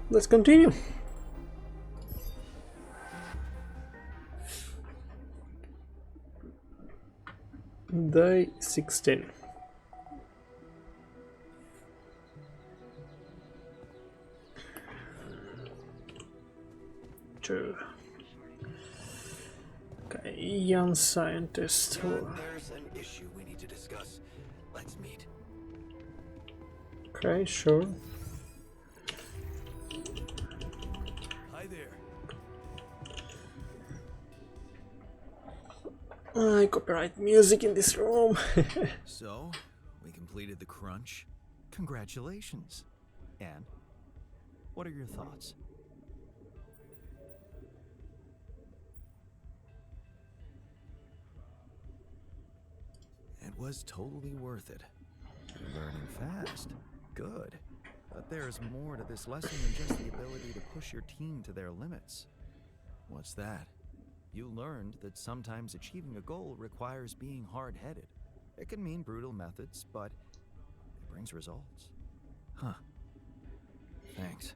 let's continue. Day 16. True. Okay, young scientist. There's an issue we need to discuss. Let's meet. Okay, sure. Hi there. Copyright music in this room. So, we completed the crunch. Congratulations. And what are your thoughts? It was totally worth it. You're learning fast. Good. But there's more to this lesson than just the ability to push your team to their limits. What's that? You learned that sometimes achieving a goal requires being hard-headed. It can mean brutal methods, but it brings results. Huh. Thanks.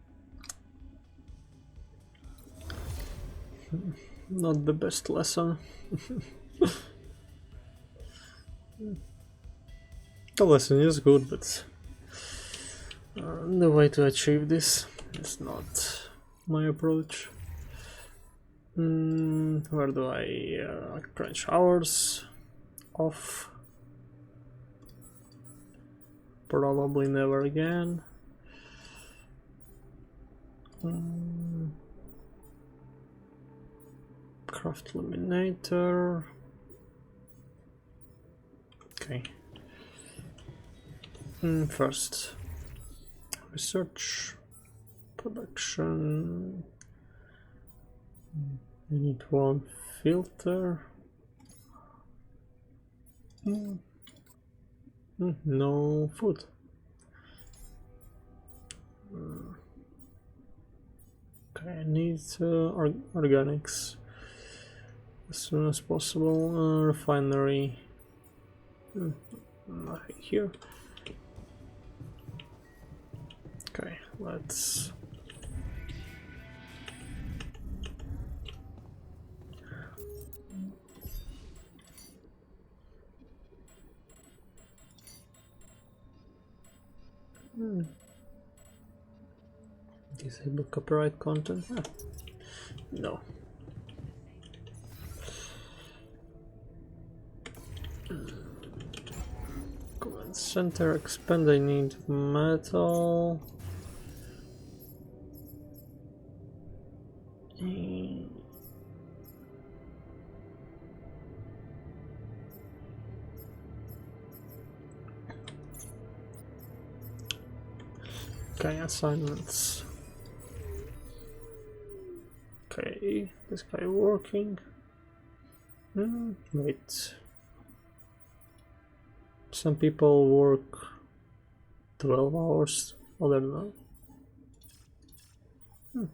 Not the best lesson. The lesson is good, but the way to achieve this is not my approach. Where do I crunch hours? Off. Probably never again. Craft laminator. Okay. First, research, production. I need one filter. No food. Okay, I need organics as soon as possible. Refinery. Nothing here. Okay, let's disable copyright content. No. Command center expand. I need metal. Okay, assignments. Okay, this guy working. Wait. Some people work 12 hours, other than that.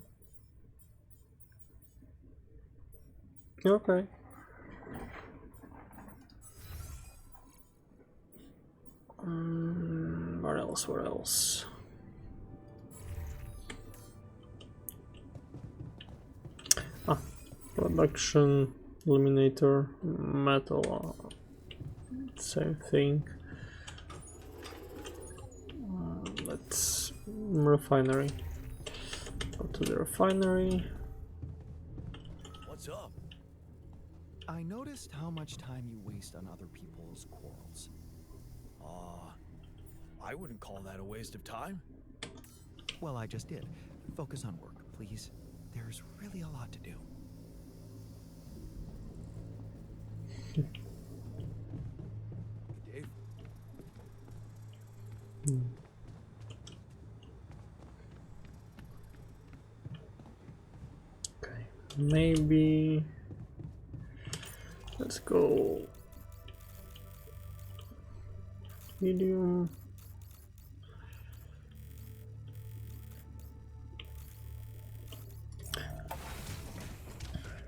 Okay. Where else? Where else? Production, eliminator, metal, same thing. Let's refinery. Go to the refinery. What's up? I noticed how much time you waste on other people's quarrels. I wouldn't call that a waste of time. Well, I just did. Focus on work, please. There's really a lot to do. Dave? Okay, maybe let's go medium.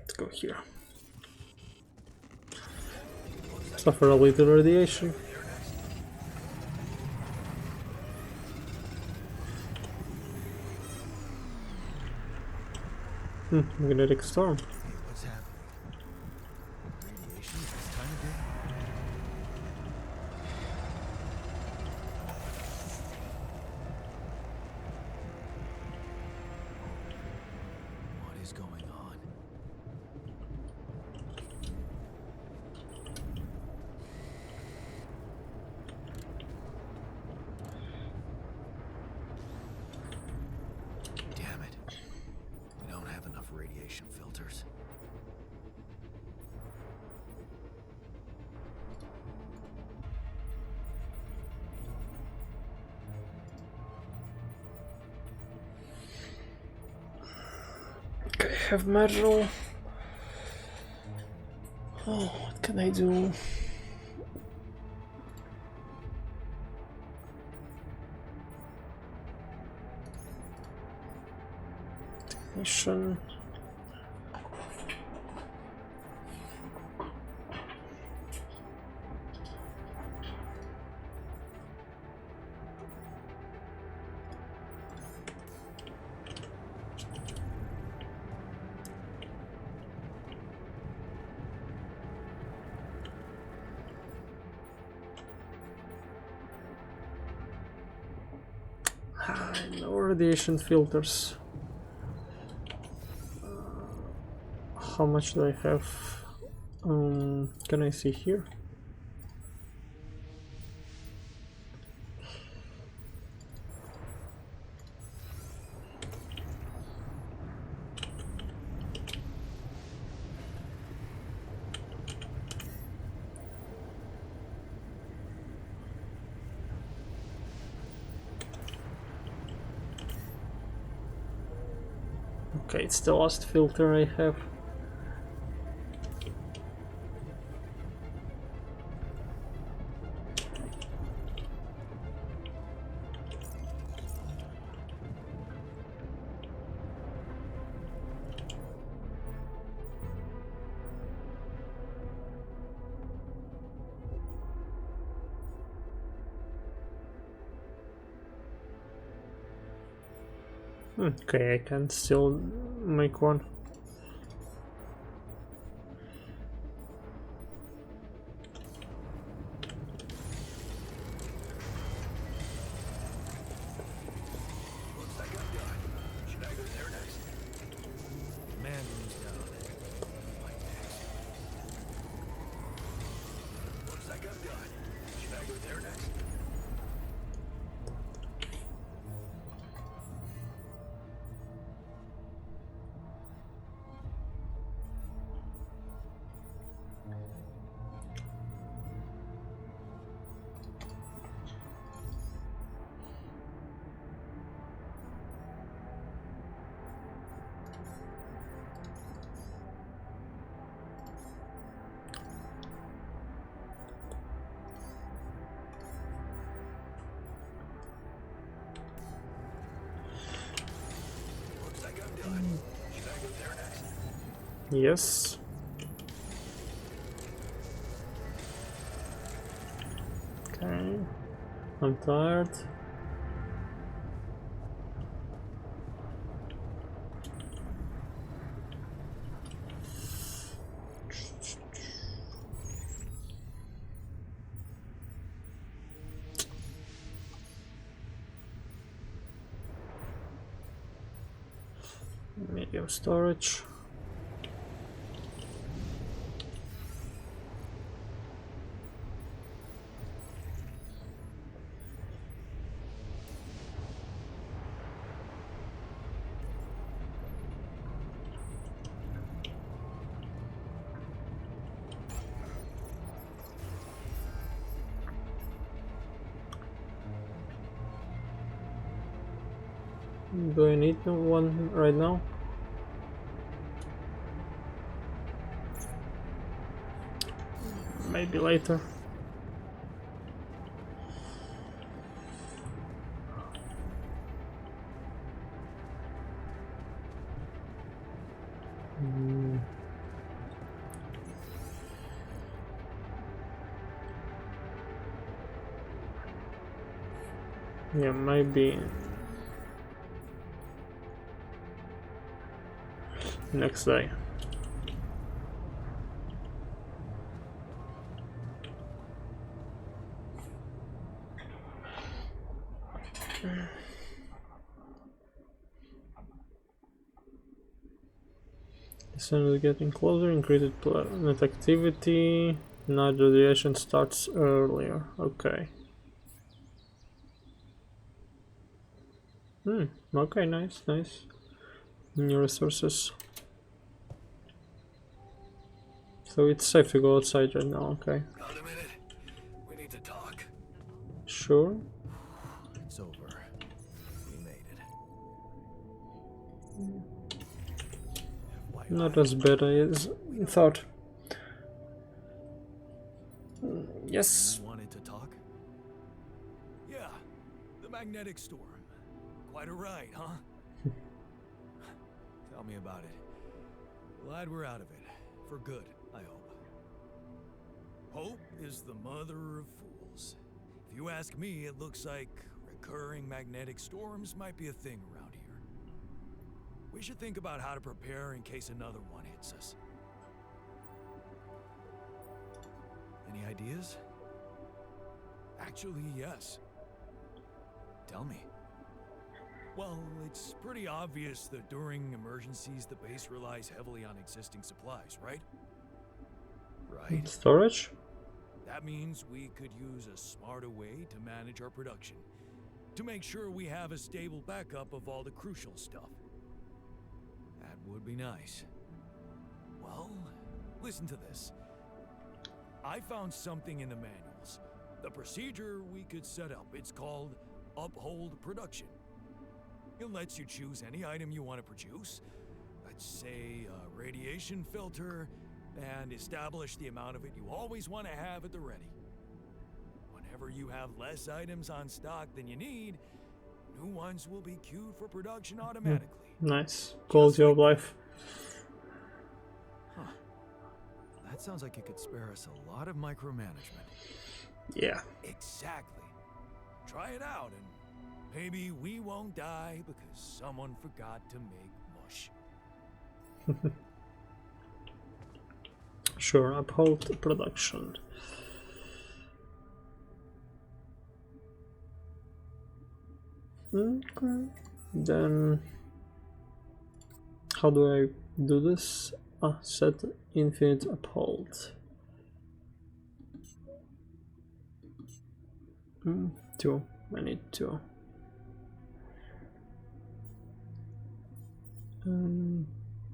Let's go here. Suffer a little radiation. Magnetic storm. Hey, what's happening? Radiation this time of day? What is going on? Damn it. We don't have enough radiation filters. Okay, I have metal. Oh, what can I do? Technician. No radiation filters. How much do I have? Can I see here? Okay, it's the last filter I have. Okay, I can still make one. Man moves down. Like next. Looks like I'm done. Should I go there next? Looks like I'm done. Should I go there next? Yes. Okay. I'm tired. Medium storage. Do I need one right now? Maybe later. Yeah, maybe. Next day. The sun is getting closer, increased planet activity. Night radiation starts earlier. Okay. Okay, nice, nice. New resources. So it's safe to go outside right now, okay. Got a minute? We need to talk. Sure. It's over. We made it. Not as bad as I thought. Yes. You wanted to talk? Yeah, the magnetic storm. Quite a ride, huh? Tell me about it. Glad we're out of it. For good, I hope. Hope is the mother of fools. If you ask me, it looks like recurring magnetic storms might be a thing around here. We should think about how to prepare in case another one hits us. Any ideas? Actually, yes. Tell me. Well, it's pretty obvious that during emergencies, the base relies heavily on existing supplies, right? Right. Storage? That means we could use a smarter way to manage our production, to make sure we have a stable backup of all the crucial stuff. That would be nice. Well, listen to this. I found something in the manuals. The procedure we could set up. It's called Uphold Production. It lets you choose any item you want to produce. Let's say a radiation filter, and establish the amount of it you always want to have at the ready. Whenever you have less items on stock than you need, new ones will be queued for production automatically. Nice. Quality of life. Huh. That sounds like it could spare us a lot of micromanagement. Yeah. Exactly. Try it out and maybe we won't die because someone forgot to make mush. Sure, uphold production. Okay. Then how do I do this? Set infinite uphold. 2. I need 2.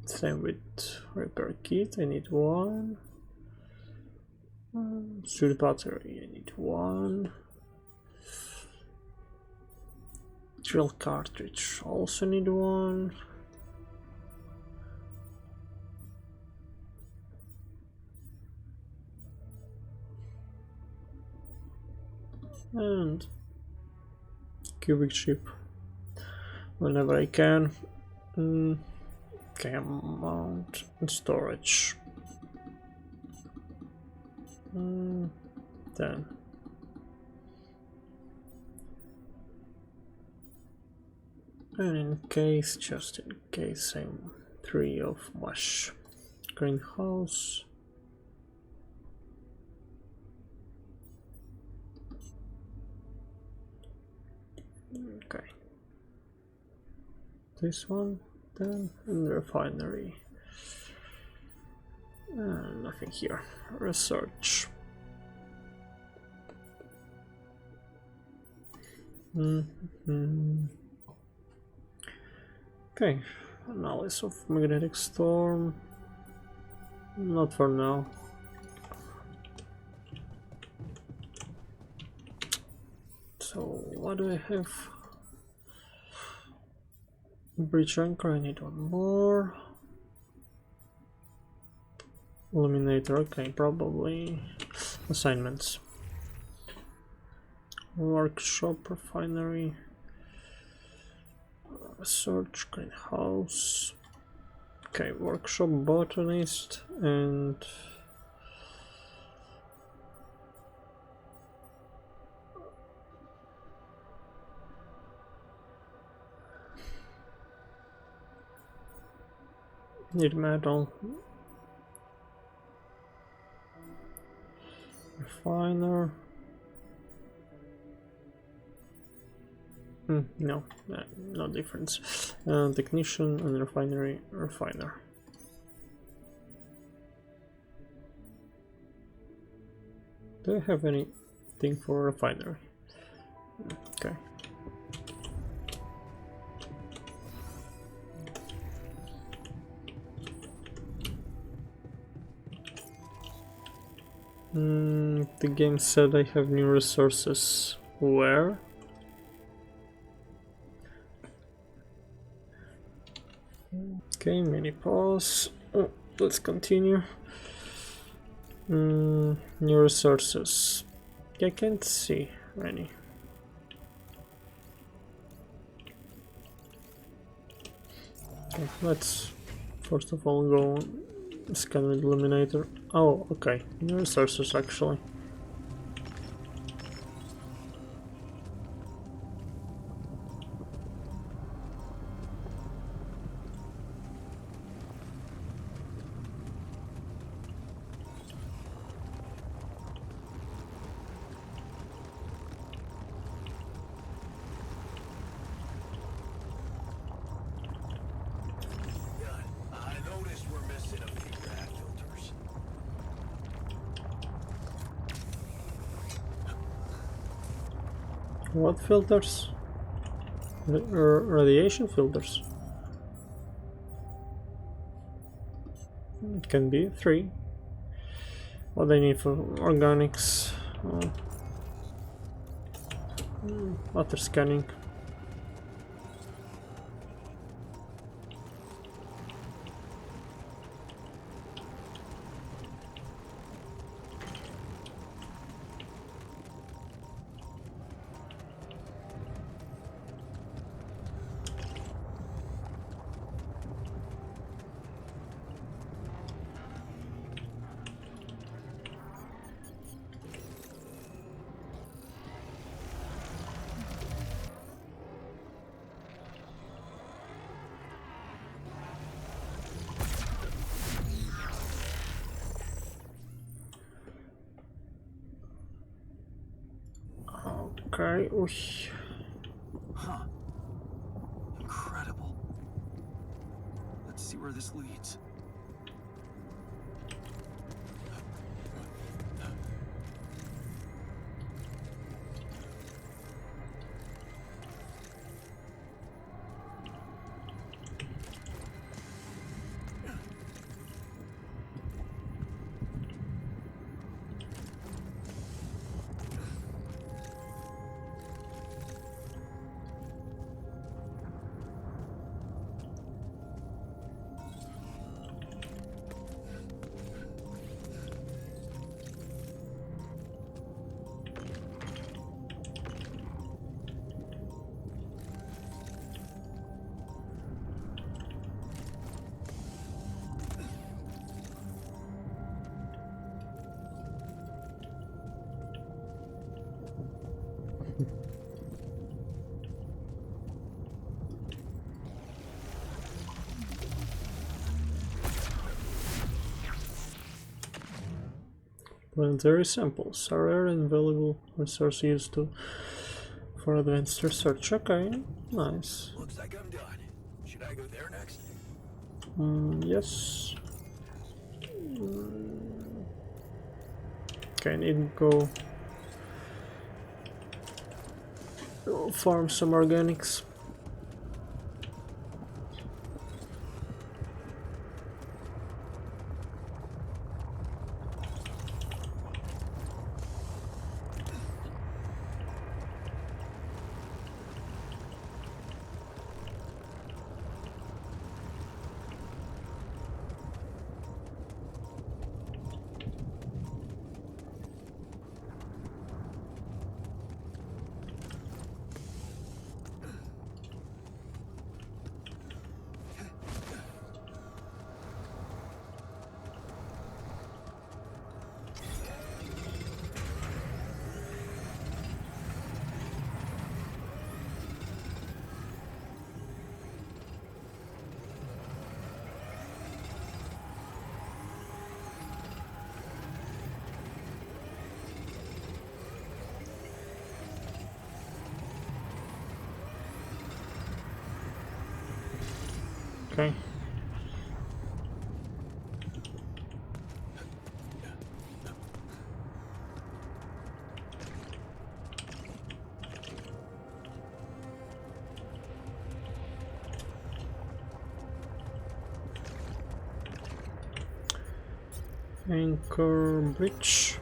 Same with repair kit. I need 1. Suit battery. I need 1. Drill cartridge. Also need 1. And cubic chip whenever I can. Okay, mount and storage. 10. And in case, just in case, I'm 3 of mush. Greenhouse. Okay. This one, then, and refinery. Nothing here. Research. Okay, analysis of magnetic storm. Not for now. So what do I have? Breach anchor, I need 1 more. Illuminator, okay, probably. Assignments. Workshop, refinery. Research, greenhouse. Okay, workshop, botanist, and Need metal. Refiner. No, no difference. Technician and refinery, refiner. Do I have anything for refinery? Okay. The game said I have new resources. Where? Okay, mini pause. Oh, let's continue. New resources. I can't see any. Okay, let's first of all go scan with illuminator. Oh, okay, new resources actually. What filters? Radiation filters. It can be 3. What I need for organics? Water scanning. Okay, oosh. Huh. Incredible. Let's see where this leads. Planetary samples are rare and valuable resource used for advanced research. Okay, nice. Looks like I'm done. Should I go there next? Yes. Okay, I need to go farm some organics. Okay. Anchor bridge.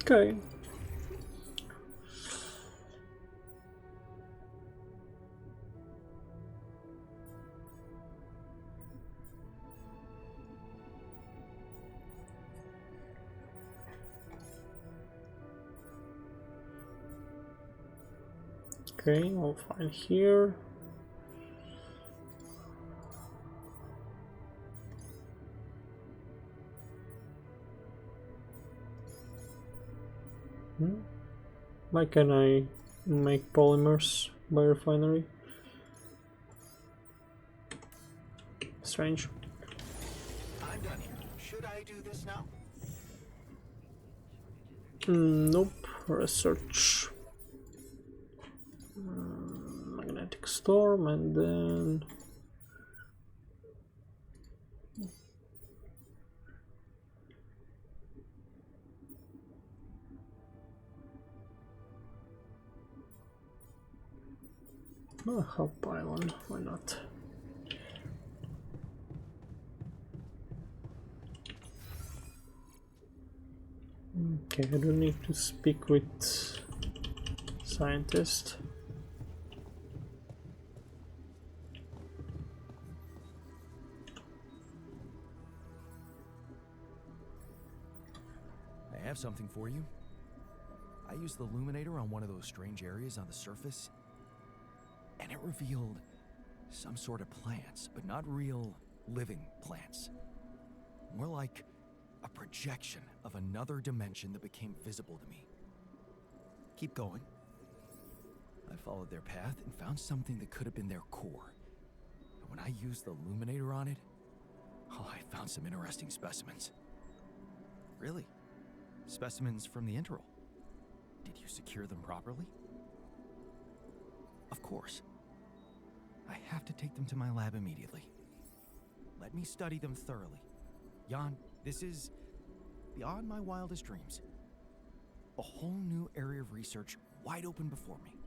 Okay. Okay, all fine here. Why can I make polymers by refinery? Strange. I'm done here. Should I do this now? Nope. Research. Magnetic storm and then... Help Island, why not? Okay, I don't need to speak with scientist. I have something for you. I used the illuminator on one of those strange areas on the surface, and it revealed some sort of plants, but not real living plants. More like a projection of another dimension that became visible to me. Keep going. I followed their path and found something that could have been their core. And when I used the illuminator on it, oh, I found some interesting specimens. Really? Specimens from the interval. Did you secure them properly? Of course. I have to take them to my lab immediately. Let me study them thoroughly. Jan, this is beyond my wildest dreams. A whole new area of research wide open before me.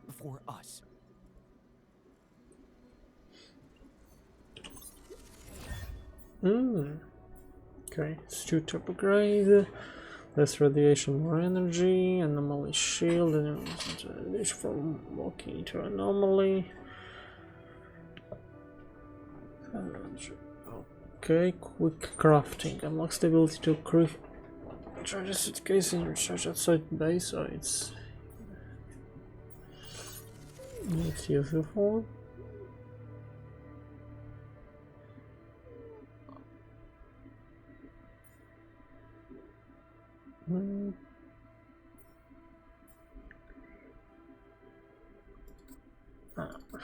Before us. Okay, suit upgrade. Less radiation, more energy. Anomaly shield. And radiation from walking into anomaly. Okay, quick crafting. Unlocks the ability to craft charge acid case and recharge outside base, so it's useful.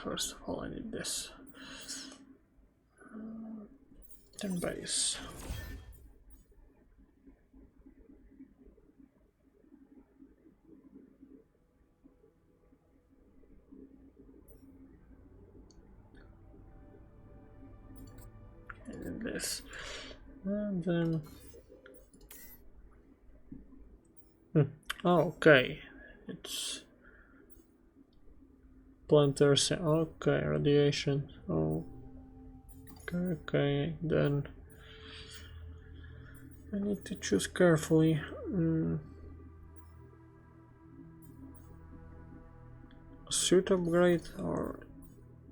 First of all, I need this. Then base. And this. And then... Oh, okay. It's... Planters. Okay, radiation. Oh. Okay, then... I need to choose carefully. Suit upgrade or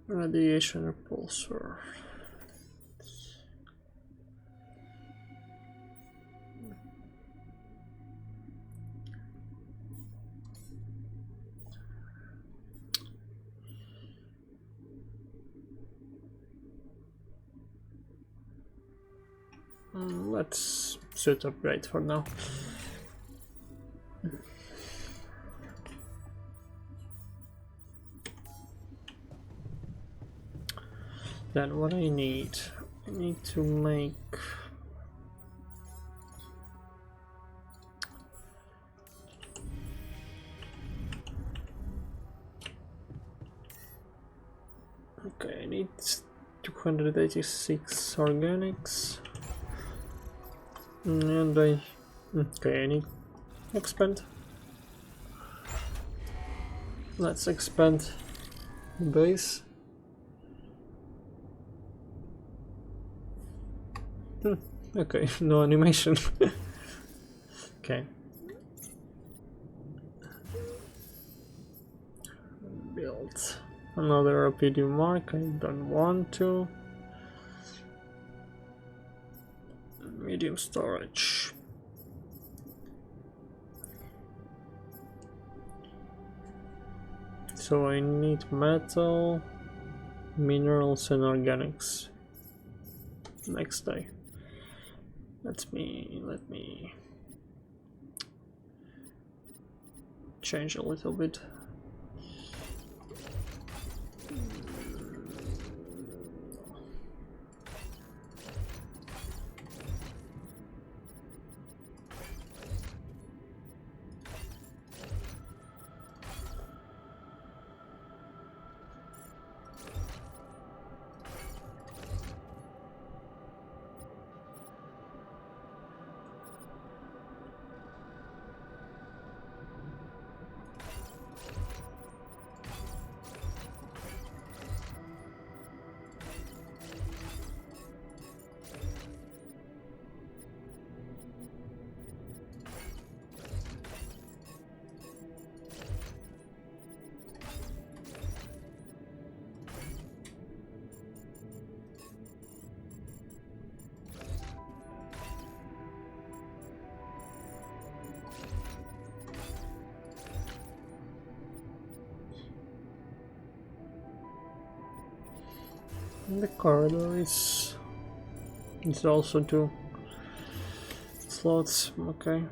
radiation repulsor. Let's suit upgrade for now. Then what I need to make okay, I need 286 organics, and I need expand. Let's expand base. Okay, no animation. Okay. Build another RPD mark, I don't want to. Medium storage. So I need metal, minerals and organics. Next day. Let me change a little bit. The corridor is also 2 slots, okay.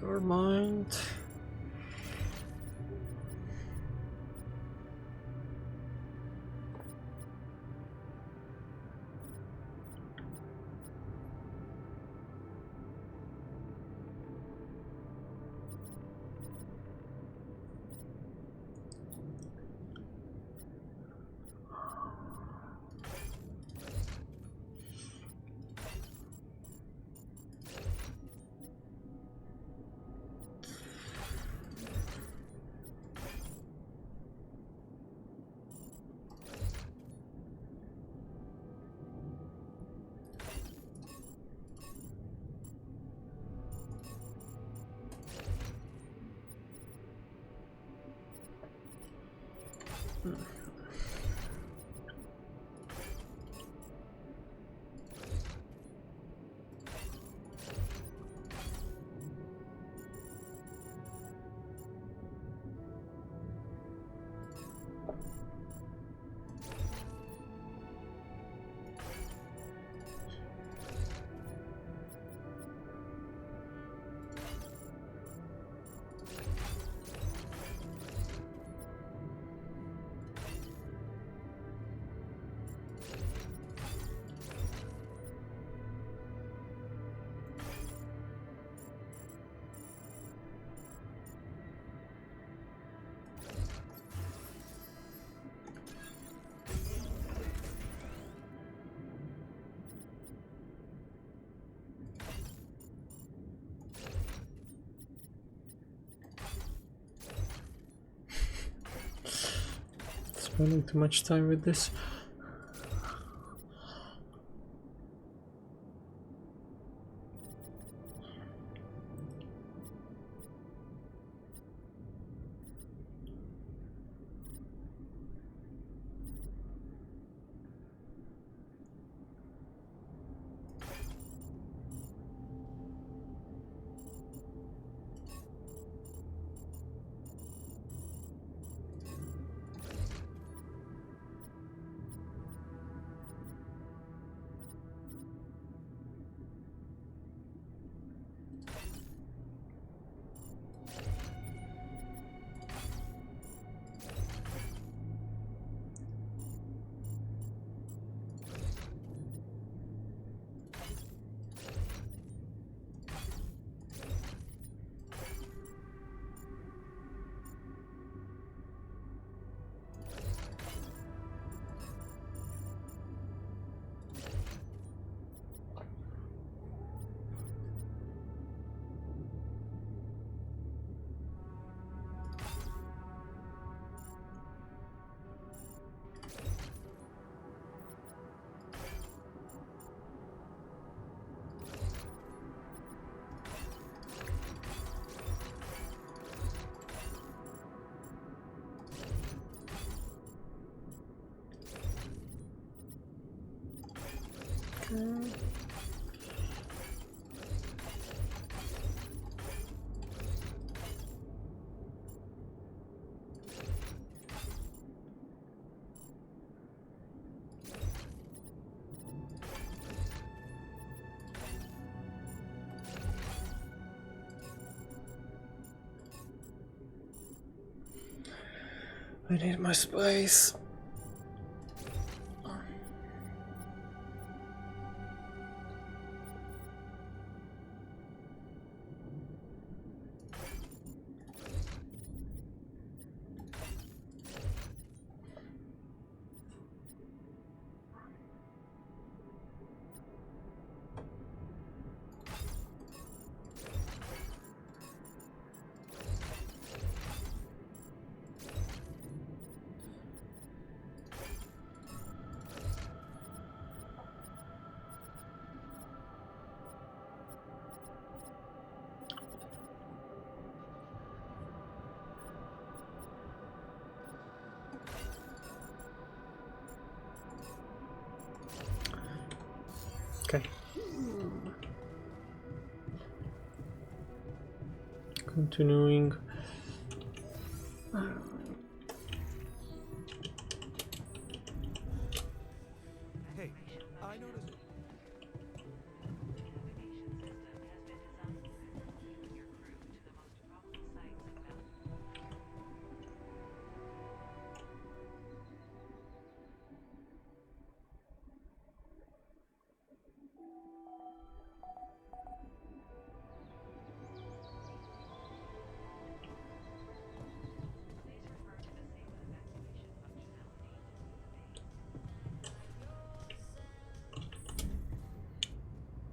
Never mind. spending too much time with this. I need my space. Okay. Continuing. Hey, I noticed.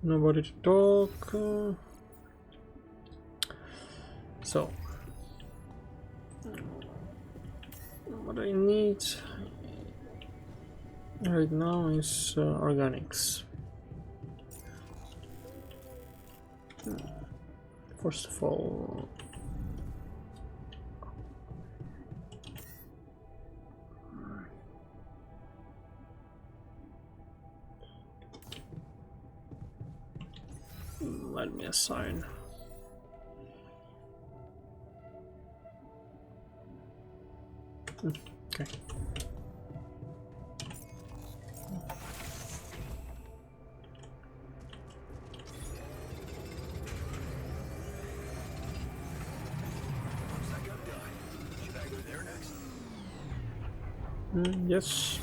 Nobody to talk. So, what I need right now is organics. First of all, let me assign. Okay. Yes.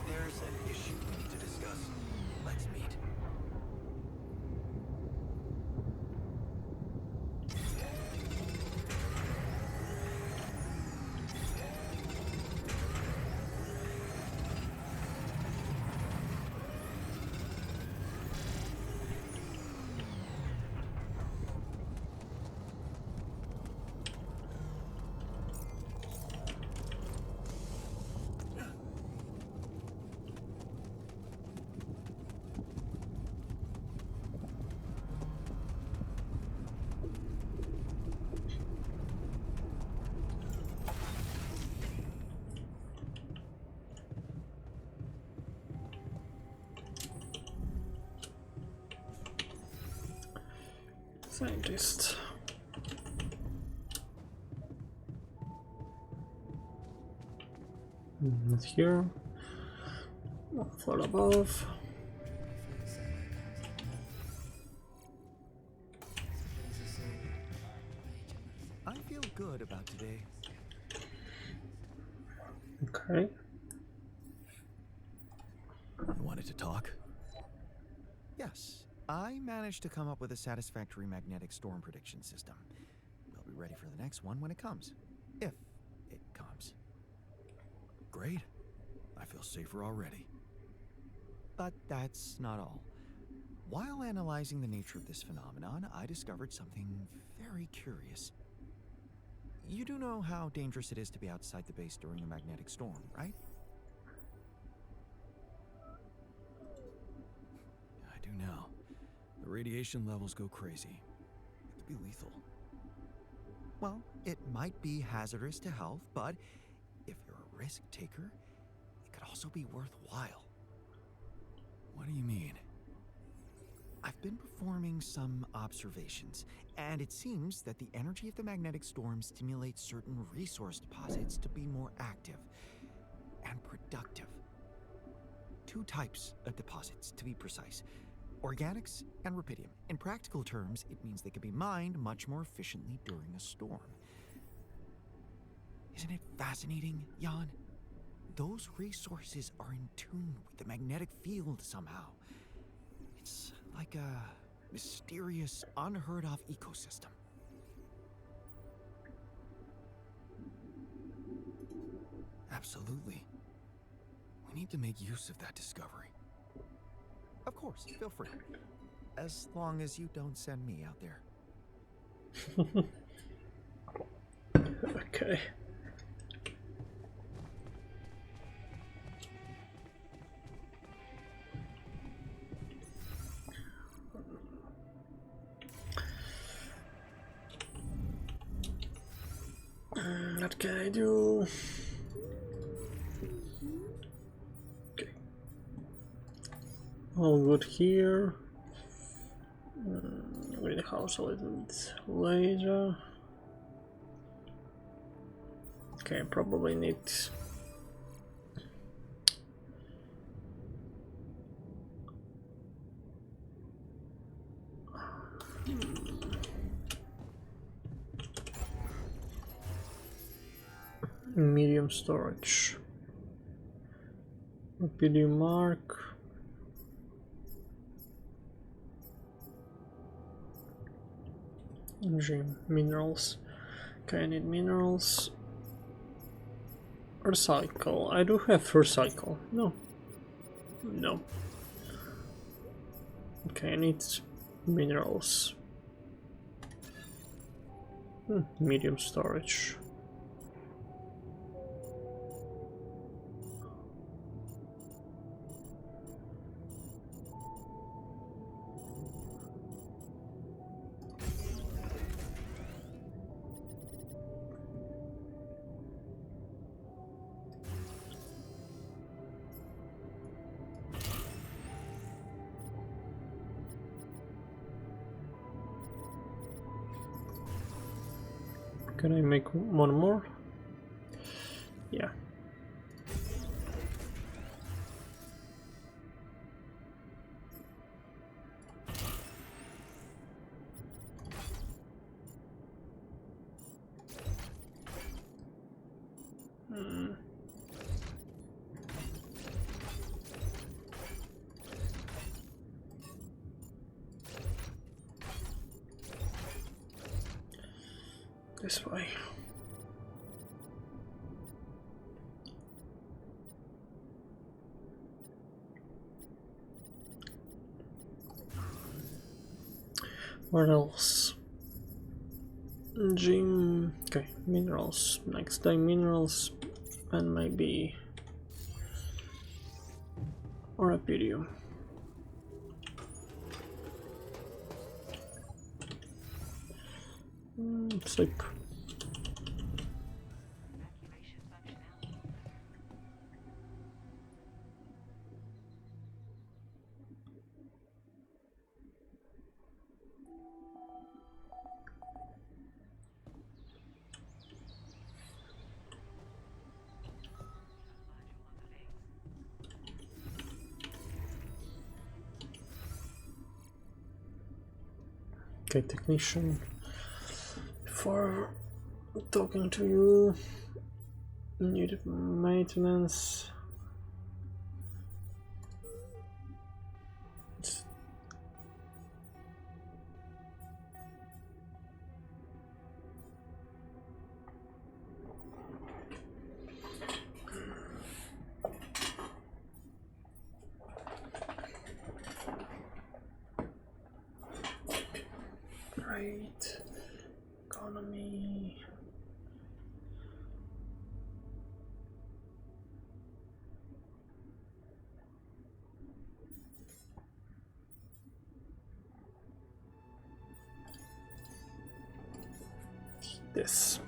There's an issue we need to discuss. Let's meet. Scientist. Not here. One floor above. I feel good about today. Okay. You wanted to talk? Yes, I managed to come up with a satisfactory magnetic storm prediction system. We'll be ready for the next one when it comes. If it comes. Great. I feel safer already. But that's not all. While analyzing the nature of this phenomenon, I discovered something very curious. You do know how dangerous it is to be outside the base during a magnetic storm, right? I do now. The radiation levels go crazy. It could be lethal. Well, it might be hazardous to health, but if you're a risk taker, it could also be worthwhile. What do you mean? I've been performing some observations, and it seems that the energy of the magnetic storm stimulates certain resource deposits to be more active and productive. 2 types of deposits, to be precise. Organics and rubidium. In practical terms, it means they can be mined much more efficiently during a storm. Isn't it fascinating, Jan? Those resources are in tune with the magnetic field somehow. It's like a mysterious, unheard-of ecosystem. Absolutely. We need to make use of that discovery. Of course, feel free. As long as you don't send me out there. Okay. What can I do? Okay. All good here. Greenhouse a little bit later. Okay, probably need medium storage. Rubidium mark. Gym minerals. Okay, I need minerals. Recycle. I do have recycle. No. No. Okay, I need minerals. Medium storage. Can I make one more? Yeah. This way. What else? Gym. Okay, minerals. Next time minerals and maybe rubidium. Sleep. Okay, technician. Before talking to you, need maintenance. Right, economy. This.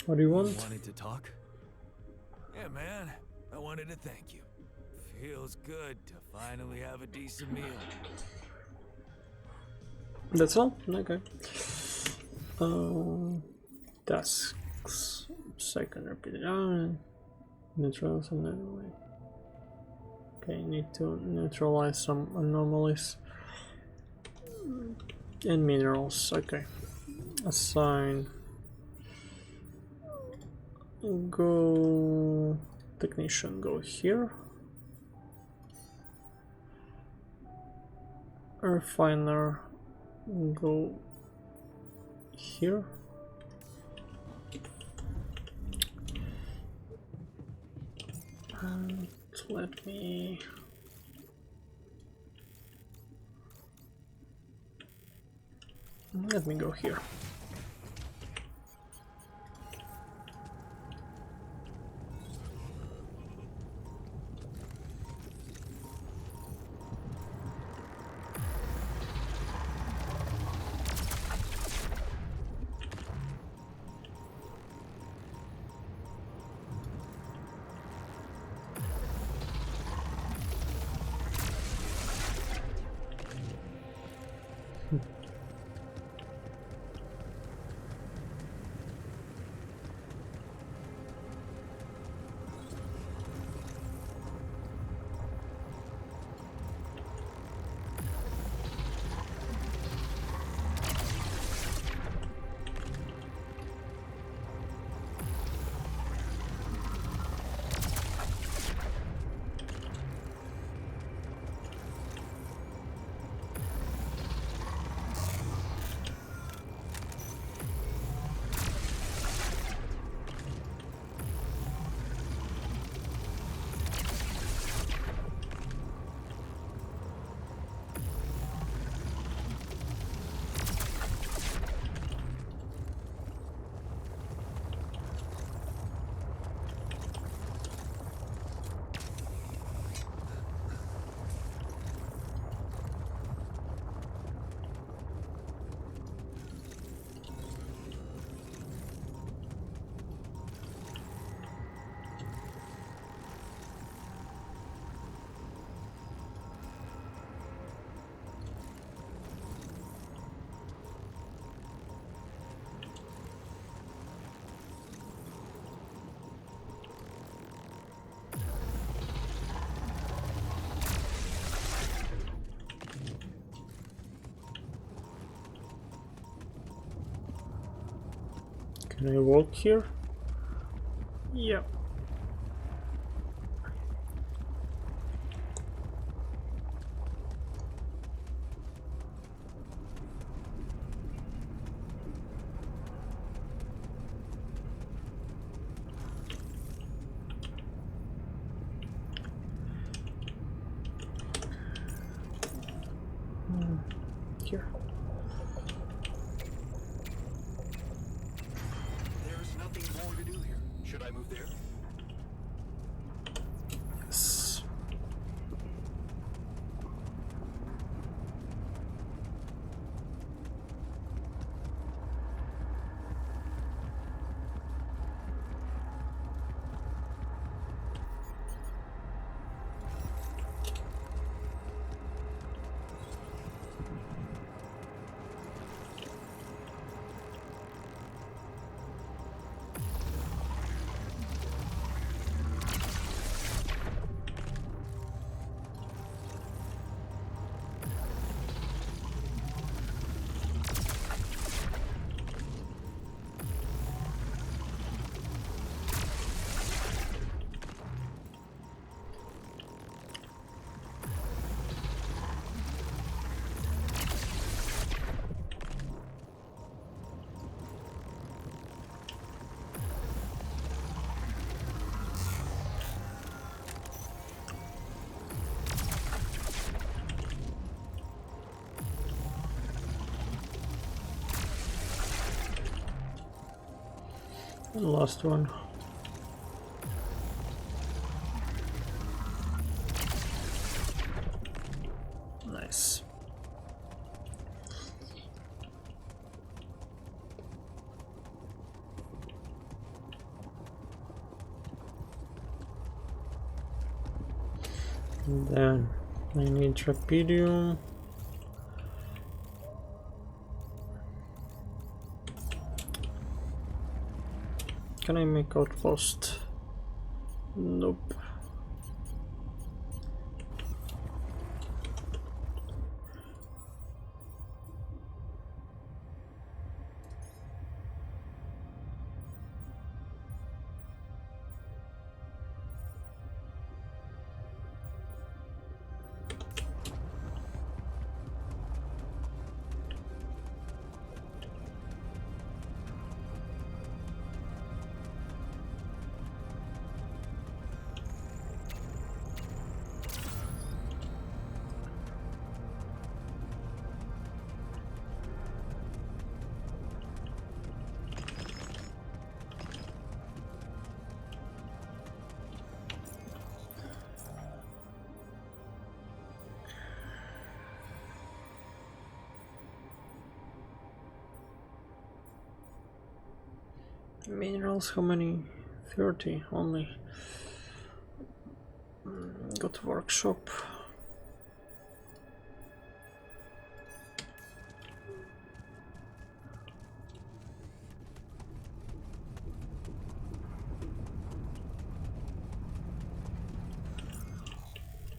What do you want? Wanted to talk? Yeah, man. I wanted to thank you. Feels good to finally have a decent meal. That's all? Okay. Tasks. Second repeated on. Neutralize some anomaly. Okay, need to neutralize some anomalies. And minerals. Okay. Assign. Go. Technician, go here. Refiner, go here. And let me go here. Can I walk here? Yep. Here. There's nothing more to do here. Should I move there? Yes. And last one. Nice. And then I need trapedium. Can I make outpost? Nope. Minerals, how many? 30 only. Got workshop.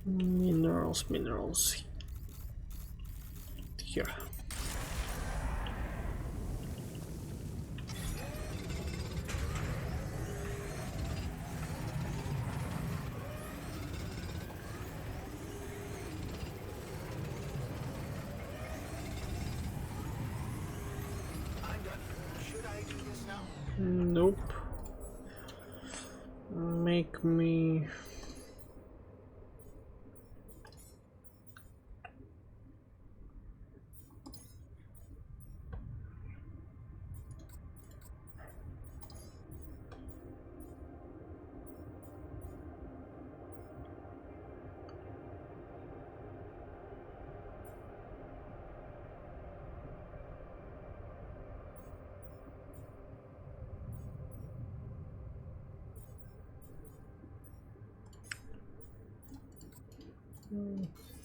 Minerals. Here. Nope. Make me...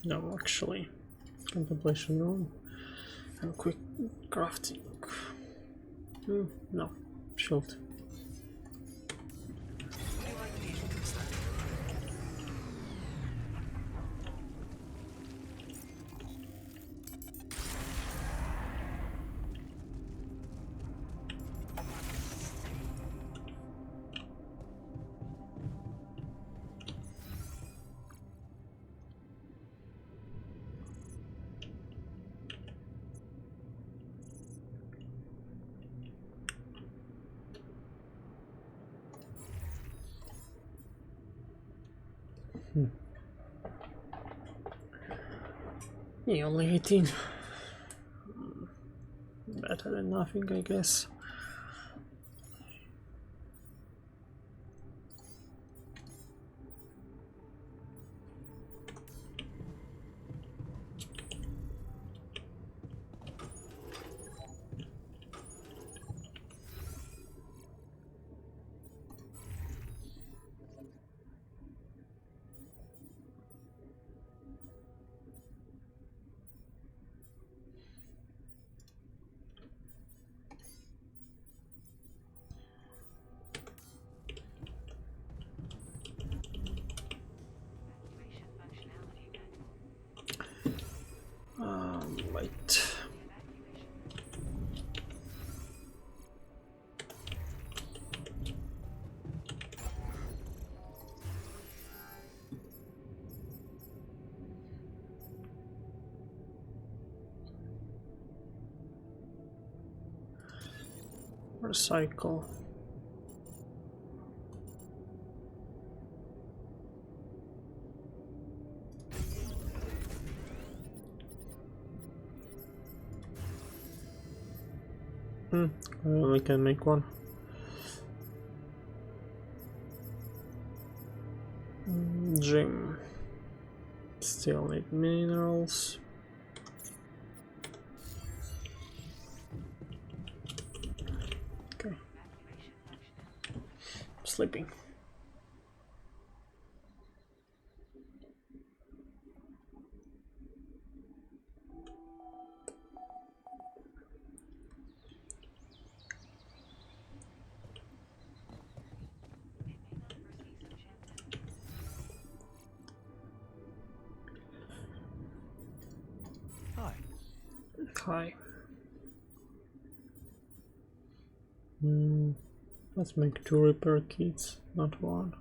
No, actually. Contemplation room. And quick crafting. No. Shield. Yeah, only 18. Better than nothing, I guess. Right. Recycle. We can make one. Gym. Still need minerals. Okay. Sleeping. Hi. Hi. Let's make 2 repair kits, not 1.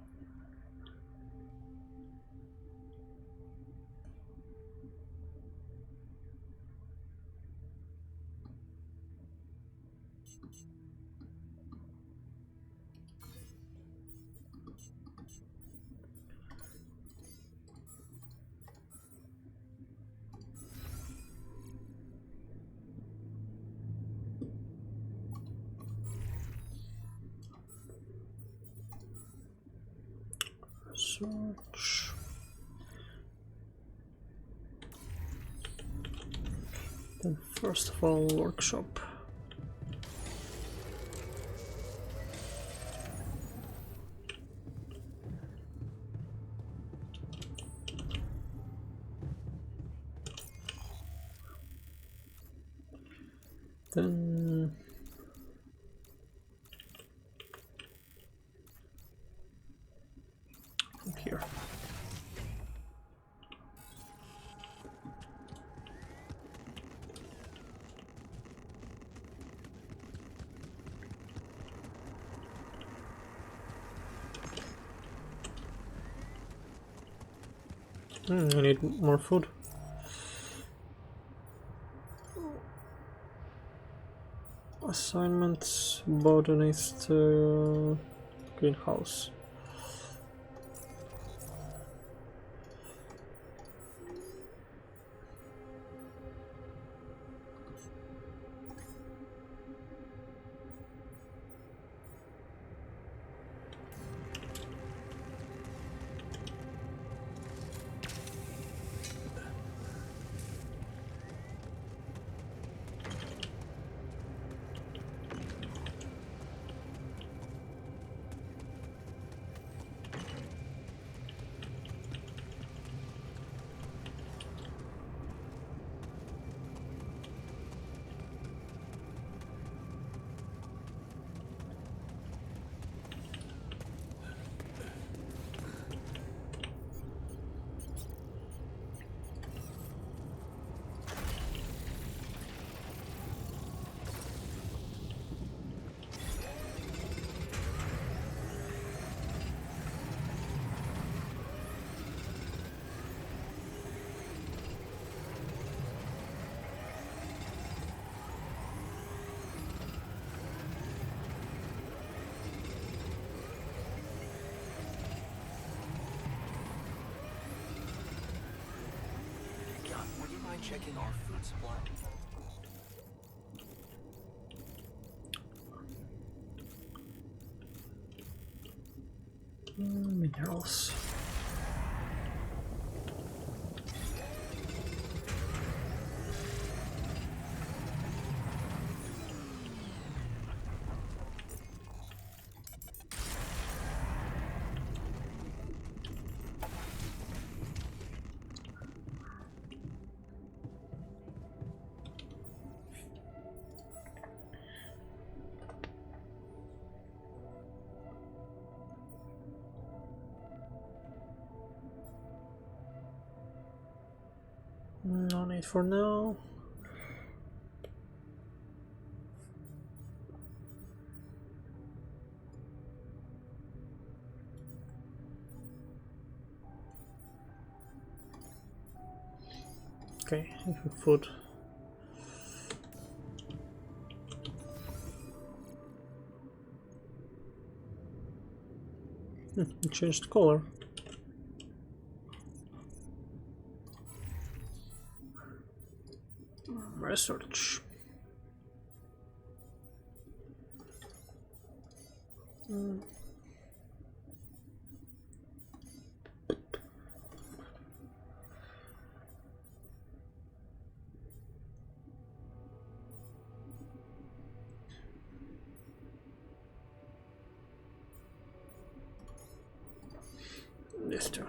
Search. Then first of all, workshop. Then here. I need more food. Assignments, botanist, greenhouse. Would you mind checking our food supply? Minerals. No need for now. Okay, food. It changed color. Research. this too.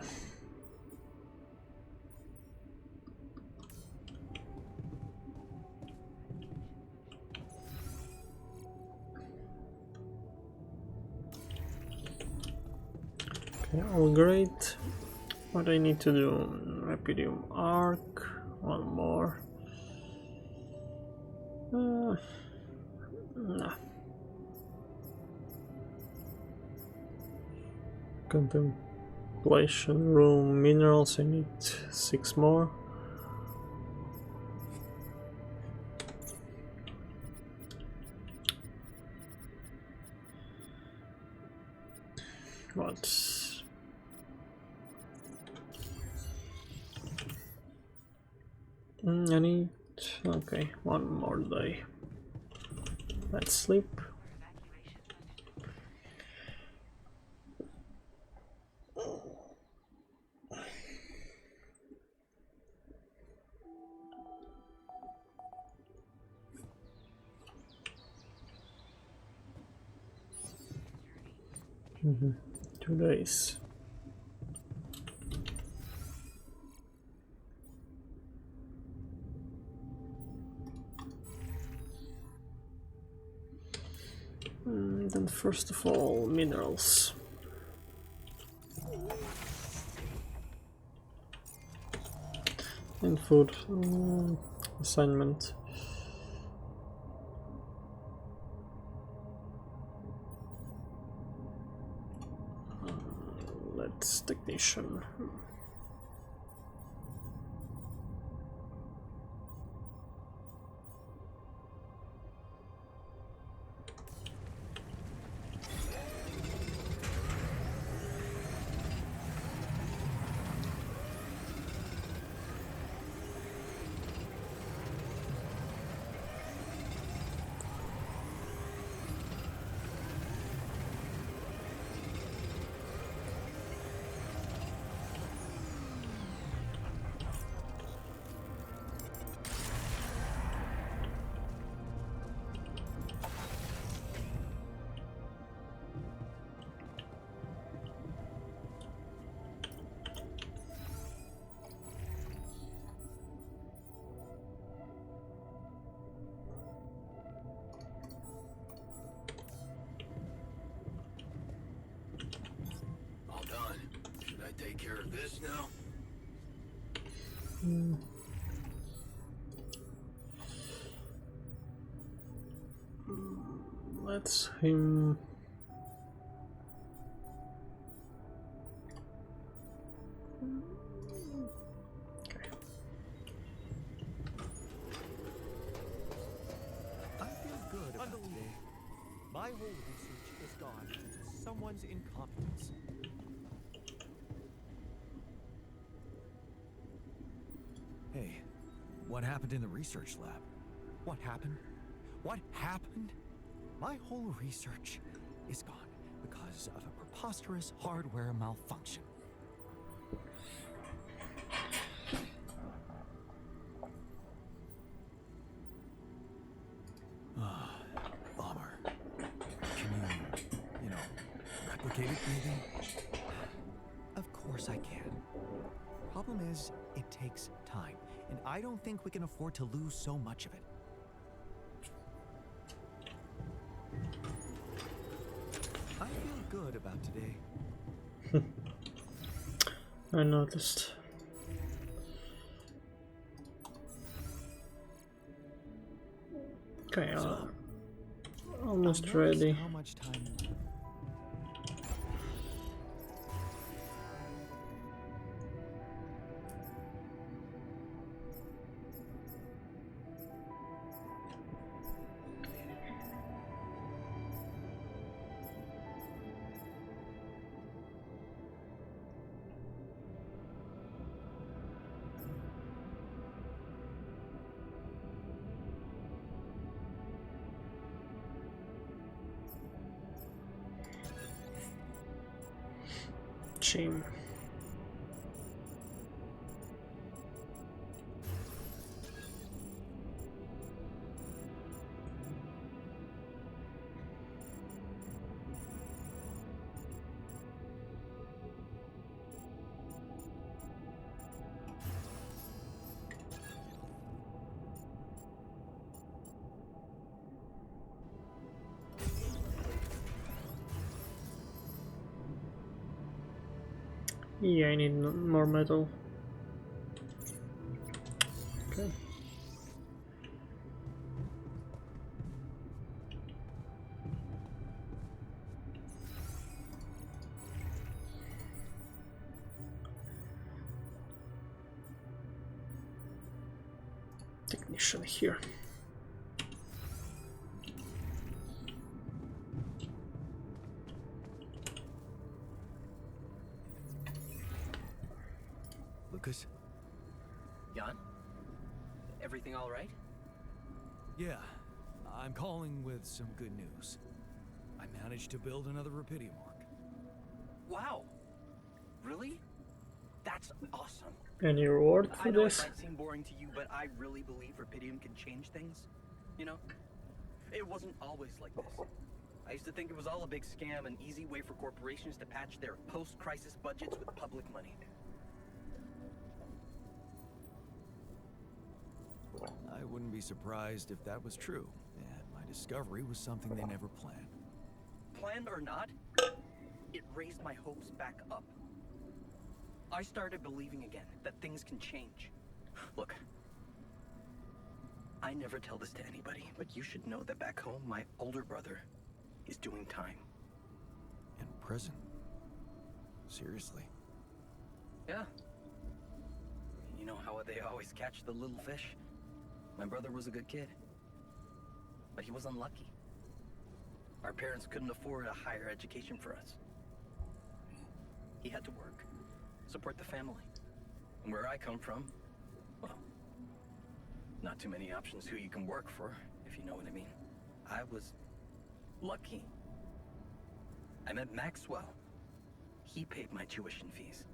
Okay, all great. What I need to do? Rapidium arc, one more. Nah. Contemplation room minerals, I need 6 more. What? I need, okay, 1 more day. Let's sleep. Mm-hmm. 2 days. Then first of all, minerals. And food. Assignment. Let's technician. All done. Should I take care of this now? Let's him. I feel good about today. My whole research is gone due to someone's incompetence. Hey, what happened in the research lab? What happened? What happened? My whole research is gone because of a preposterous hardware malfunction. Bummer. Can you replicate it maybe? Of course I can. Problem is, it takes time, and I don't think we can afford to lose so much of it. I feel good about today. I noticed. Okay, almost I noticed ready. How much time? Shame. Yeah, I need more metal. Okay. Technician here. Lucas? Jan? Everything all right? Yeah, I'm calling with some good news. I managed to build another Rapidium arc. Wow. Really? That's awesome. Any reward I for know this? it might seem boring to you, but I really believe Rapidium can change things. You know? It wasn't always like this. I used to think it was all a big scam, an easy way for corporations to patch their post-crisis budgets with public money. I wouldn't be surprised if that was true, and my discovery was something they never planned. Planned or not, it raised my hopes back up. I started believing again that things can change. Look, I never tell this to anybody, but you should know that back home, my older brother is doing time. In prison? Seriously? Yeah. You know how they always catch the little fish? My brother was a good kid, but he was unlucky. Our parents couldn't afford a higher education for us. He had to work, support the family. And where I come from, well, not too many options who you can work for, if you know what I mean. I was lucky. I met Maxwell. He paid my tuition fees.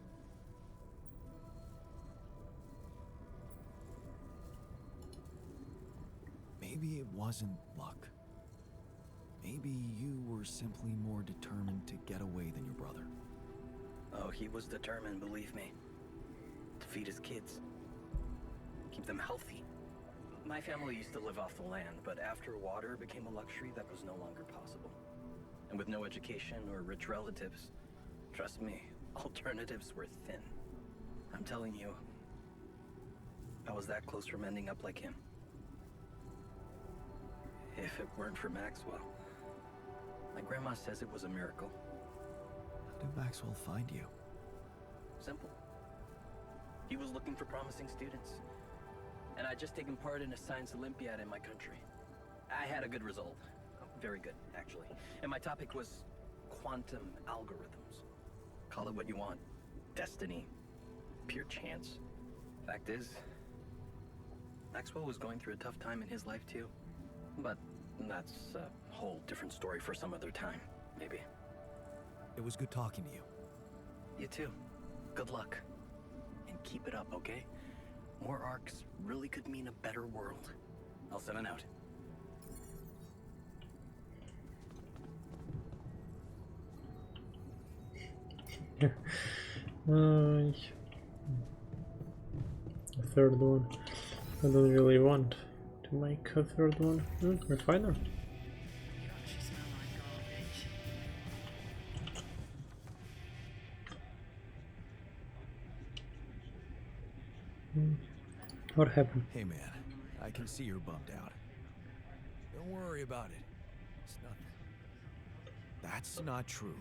Maybe it wasn't luck. Maybe you were simply more determined to get away than your brother. Oh, he was determined, believe me. To feed his kids. Keep them healthy. My family used to live off the land, but after water became a luxury, that was no longer possible. And with no education or rich relatives, trust me, alternatives were thin. I'm telling you, I was that close from ending up like him. If it weren't for Maxwell. My grandma says it was a miracle. How did Maxwell find you? Simple. He was looking for promising students. And I'd just taken part in a science Olympiad in my country. I had a good result. Very good, actually. And my topic was quantum algorithms. Call it what you want. Destiny. Pure chance. Fact is, Maxwell was going through a tough time in his life too. But that's a whole different story for some other time, maybe. It was good talking to you. You too. Good luck. And keep it up, okay? More arcs really could mean a better world. I'll send it out. The third one. I don't really want to make a third one. Refiner. What happened? Hey man, I can see you're bummed out. Don't worry about it. It's nothing. That's not true.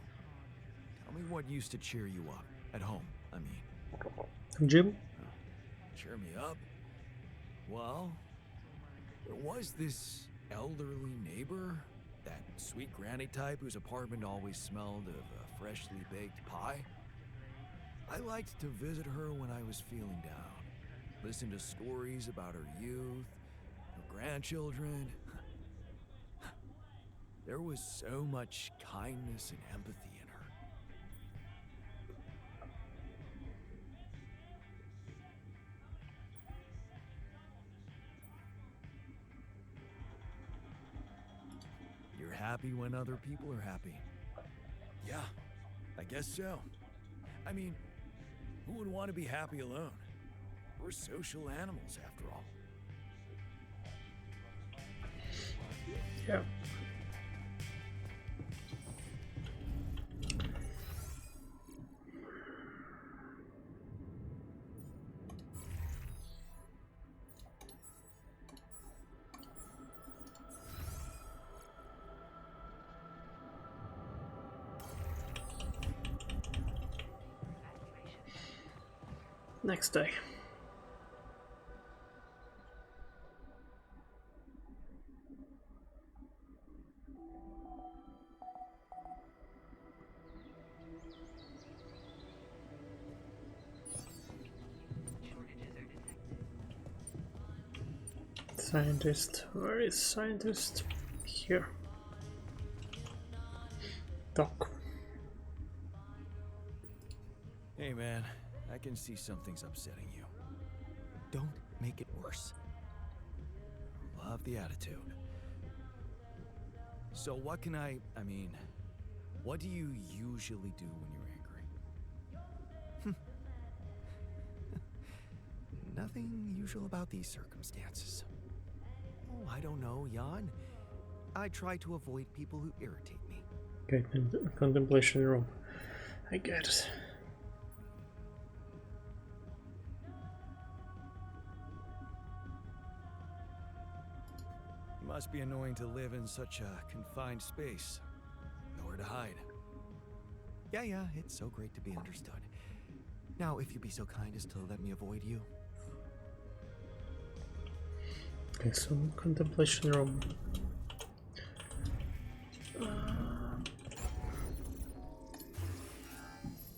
Tell me what used to cheer you up. At home, I mean. Jim? Cheer me up? Well, there was this elderly neighbor, that sweet granny type whose apartment always smelled of a freshly baked pie. I liked to visit her when I was feeling down, listen to stories about her youth, her grandchildren. There was so much kindness and empathy in her. You're happy when other people are happy. Yeah, I guess so. I mean, who would want to be happy alone? We're social animals, after all. Yeah. Next day. Scientist, where is scientist? Here. Doc. Hey man, I can see something's upsetting you. Don't make it worse. Love the attitude. So what can I mean, what do you usually do when you're angry? Nothing usual about these circumstances. Oh, I don't know, Jan. I try to avoid people who irritate me. Okay, contemplation room. I get it. It must be annoying to live in such a confined space. Nowhere to hide. Yeah, it's so great to be understood. Now, if you'd be so kind as to let me avoid you. Okay, so contemplation room.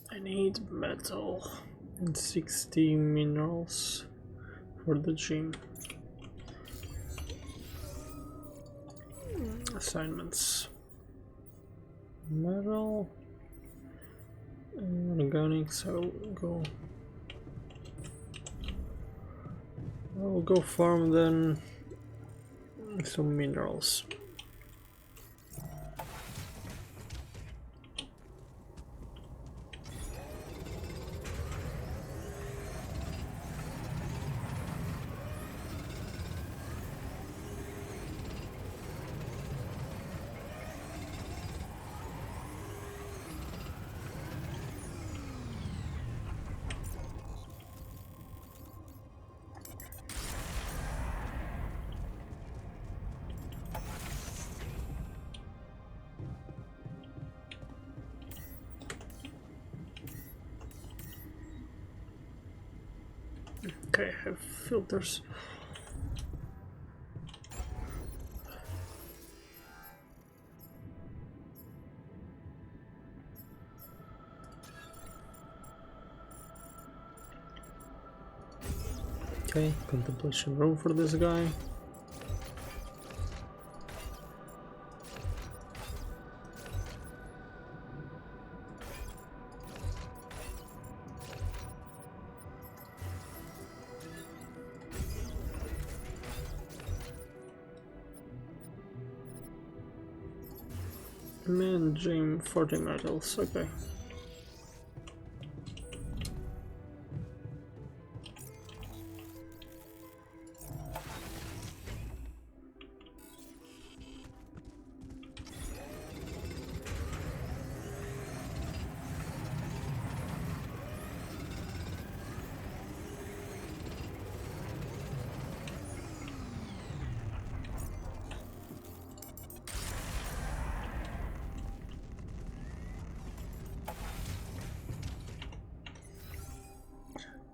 I need metal and 60 minerals for the gym. Assignments. Metal. Organics, I'll go farm then some minerals. Okay, I have filters. Okay, contemplation room for this guy. Man, gym 40 metals, okay.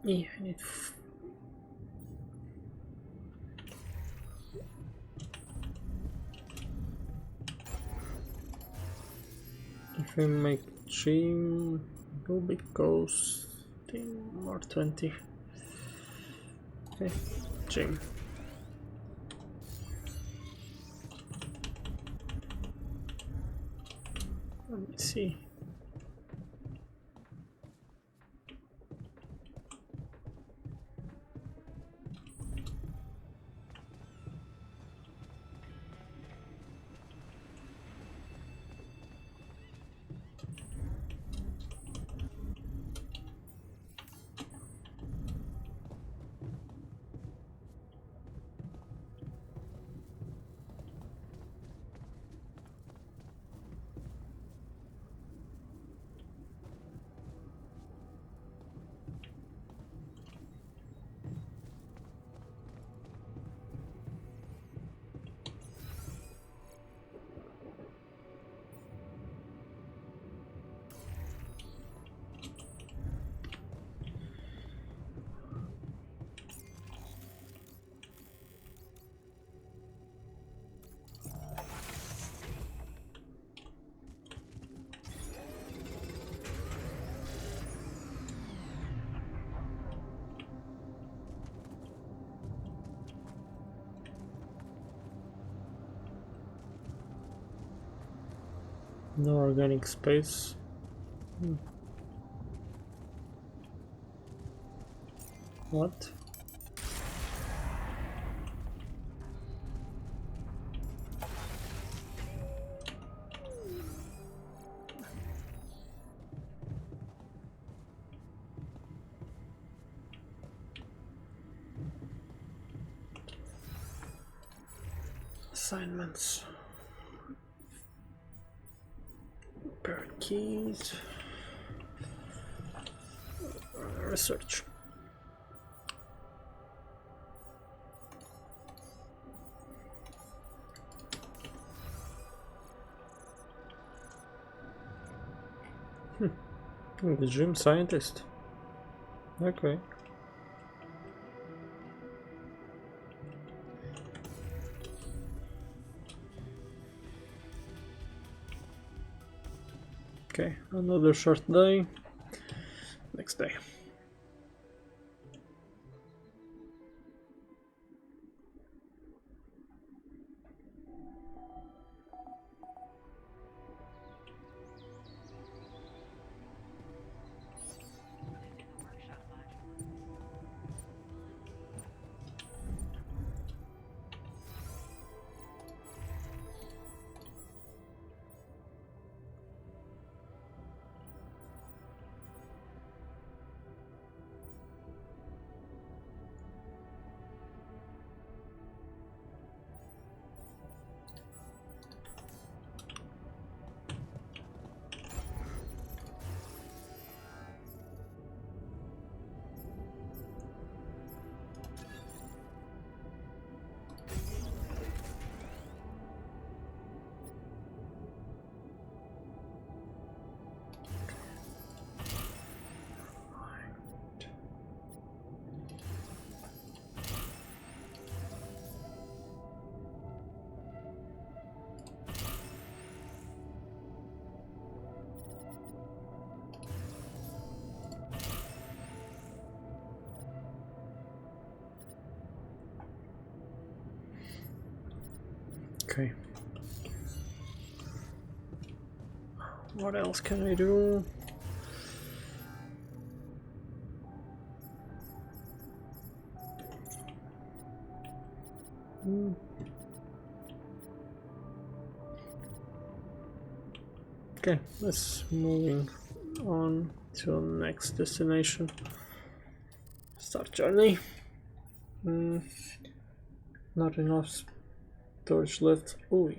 Yeah, I need if I make gym, it will be costing more 20. Okay, gym. Let me see. No organic space. What? Assignments. Paired keys. Research. The gym scientist. Okay. Okay, another short day. Next day. Okay. What else can I do? Okay, let's moving on to the next destination. Start journey. Not enough storage left. Ooh.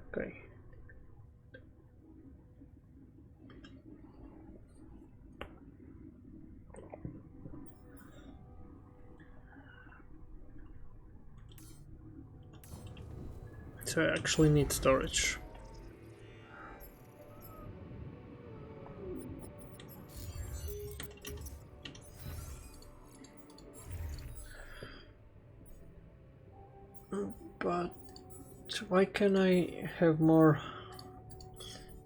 Okay. So I actually need storage. But why can't I have more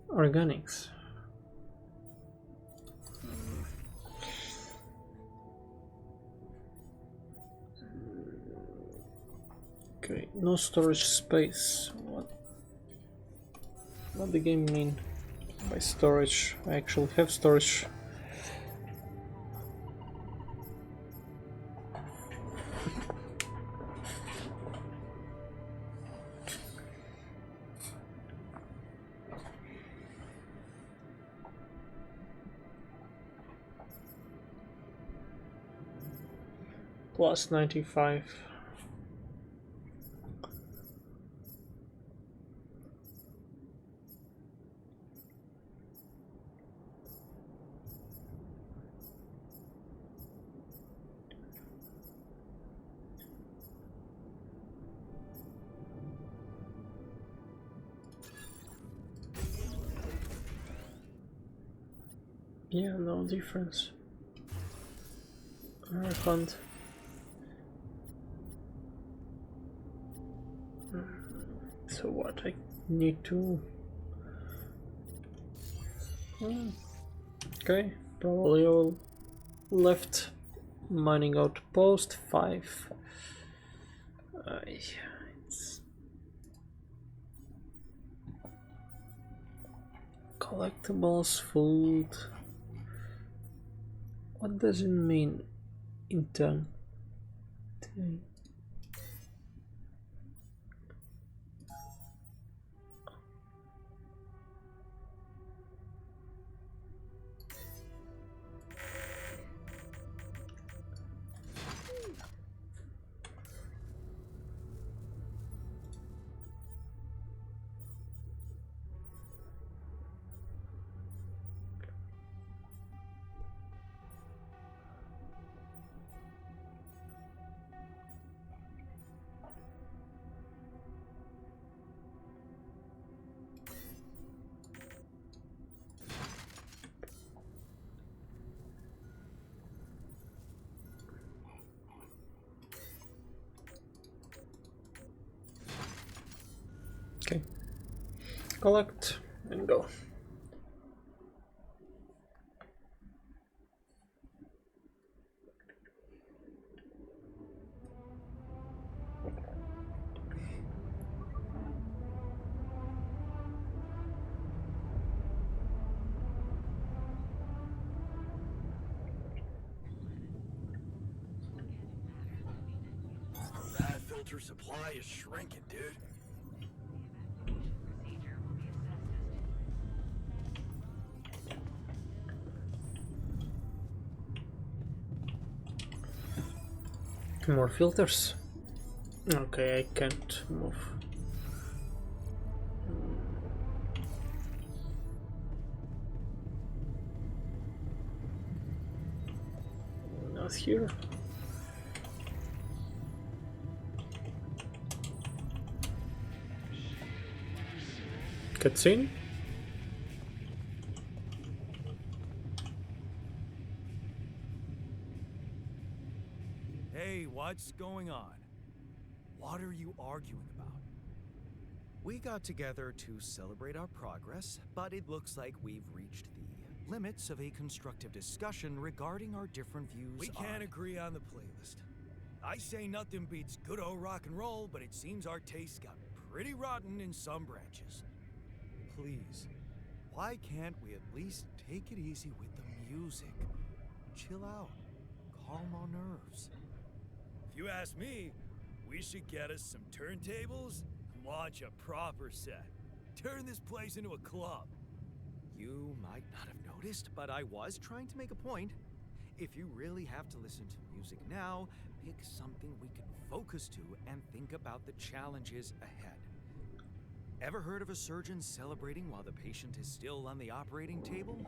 organics? Okay, no storage space. What the game mean by storage? I actually have storage. Plus 95. Yeah, no difference. Refund. So what I need to... Okay, probably all left mining outpost 5. It's... Collectibles, food. What does it mean in turn? Okay. Collect and go. That filter supply is shrinking, dude. More filters. Okay, I can't move. Not here. Cutscene. Hey, what's going on? What are you arguing about? We got together to celebrate our progress, but it looks like we've reached the limits of a constructive discussion regarding our different views We can't agree on the playlist. I say nothing beats good old rock and roll, but it seems our tastes got pretty rotten in some branches. Please, why can't we at least take it easy with the music? Chill out, calm our nerves. If you ask me, we should get us some turntables and launch a proper set. Turn this place into a club. You might not have noticed, but I was trying to make a point. If you really have to listen to music now, pick something we can focus to and think about the challenges ahead. Ever heard of a surgeon celebrating while the patient is still on the operating table?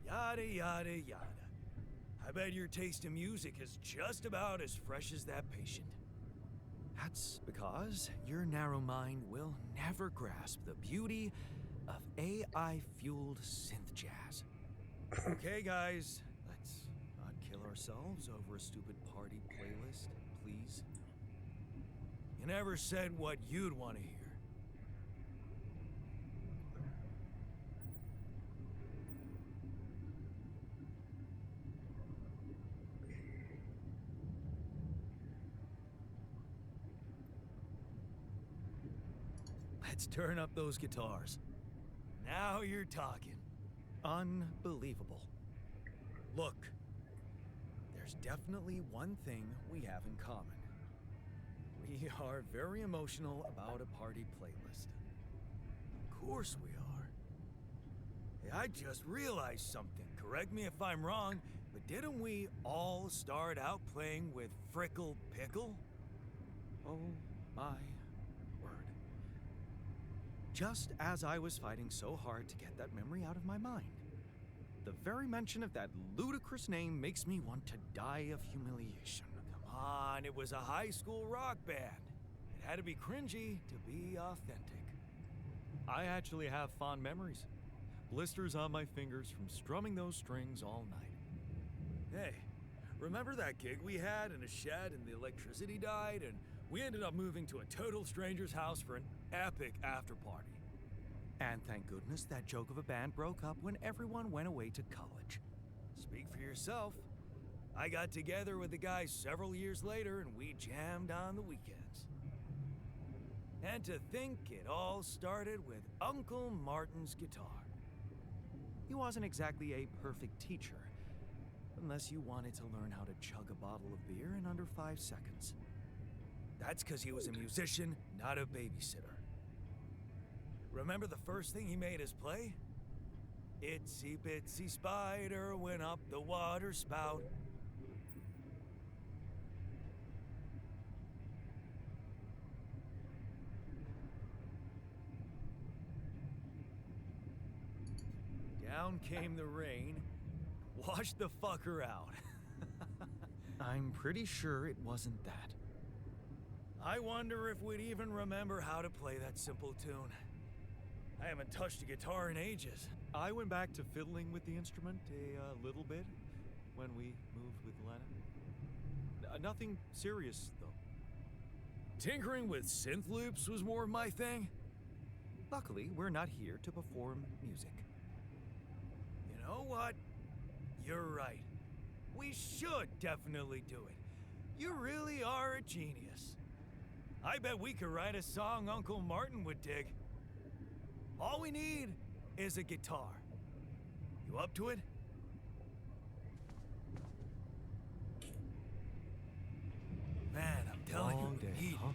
Yada, yada, yada. I bet your taste in music is just about as fresh as that patient. That's because your narrow mind will never grasp the beauty of AI-fueled synth jazz. Okay, guys, let's not kill ourselves over a stupid party playlist, please. You never said what you'd want to hear. Let's turn up those guitars. Now you're talking. Unbelievable. Look, there's definitely one thing we have in common. We are very emotional about a party playlist. Of course we are. Hey, I just realized something. Correct me if I'm wrong, but didn't we all start out playing with Frickle Pickle? Oh my word. Just as I was fighting so hard to get that memory out of my mind. The very mention of that ludicrous name makes me want to die of humiliation. Come on, it was a high school rock band. It had to be cringy to be authentic. I actually have fond memories. Blisters on my fingers from strumming those strings all night. Hey, remember that gig we had in a shed and the electricity died and we ended up moving to a total stranger's house for an epic after party? And thank goodness that joke of a band broke up when everyone went away to college. Speak for yourself. I got together with the guys several years later and we jammed on the weekends. And to think it all started with Uncle Martin's guitar. wasn't exactly a perfect teacher, unless you wanted to learn how to chug a bottle of beer in under 5 seconds. That's because he was a musician, not a babysitter. Remember the first thing he made us play? Itsy bitsy spider went up the water spout. Down came the rain, washed the fucker out. I'm pretty sure it wasn't that. I wonder if we'd even remember how to play that simple tune. I haven't touched a guitar in ages. I went back to fiddling with the instrument a little bit when we moved with Lena. Nothing serious, though. Tinkering with synth loops was more my thing. Luckily, we're not here to perform music. You know what? You're right. We should definitely do it. You really are a genius. I bet we could write a song Uncle Martin would dig. All we need is a guitar. You up to it? Man, I'm telling Long you, day, he... huh?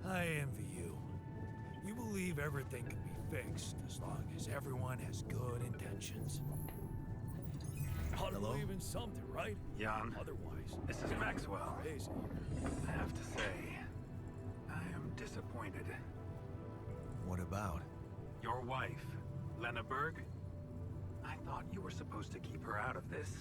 I envy you. You believe everything can be fixed as long as everyone has good intentions. Ought to believe in something, right? Jan, Otherwise, this is Maxwell. crazy. I have to say, I am disappointed. What about? Your wife, Lena Berg? I thought you were supposed to keep her out of this.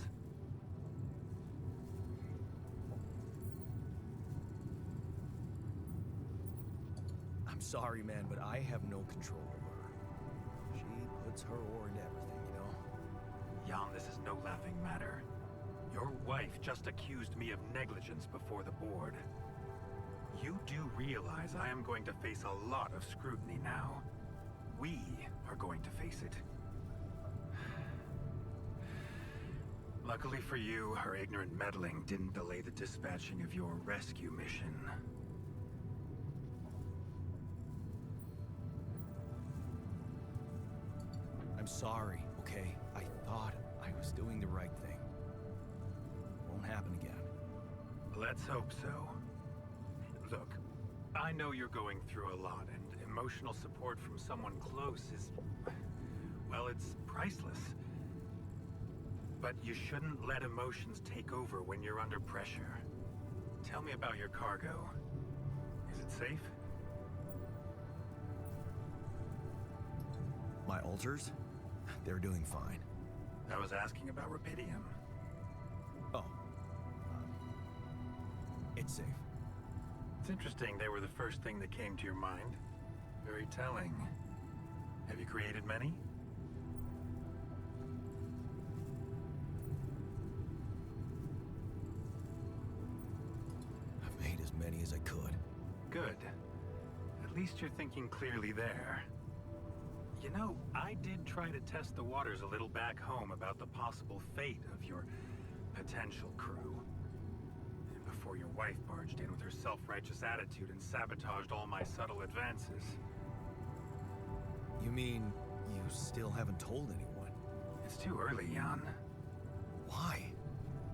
I'm sorry, man, but I have no control over her. She puts her oar into everything, you know? Jan, this is no laughing matter. Your wife just accused me of negligence before the board. You do realize I am going to face a lot of scrutiny now. We are going to face it. Luckily for you, her ignorant meddling didn't delay the dispatching of your rescue mission. I'm sorry, okay? I thought I was doing the right thing. Won't happen again. Let's hope so. Look, I know you're going through a lot, and emotional support from someone close is... well, it's priceless. But you shouldn't let emotions take over when you're under pressure. Tell me about your cargo. Is it safe? My altars? They're doing fine. I was asking about Rapidium. Oh. It's safe. It's interesting they were the first thing that came to your mind. Very telling. Have you created many? I've made as many as I could. Good. At least you're thinking clearly there. You know, I did try to test the waters a little back home about the possible fate of your potential crew. And before your wife barged in with her self-righteous attitude and sabotaged all my subtle advances. You mean you still haven't told anyone? It's too early, Jan. Why?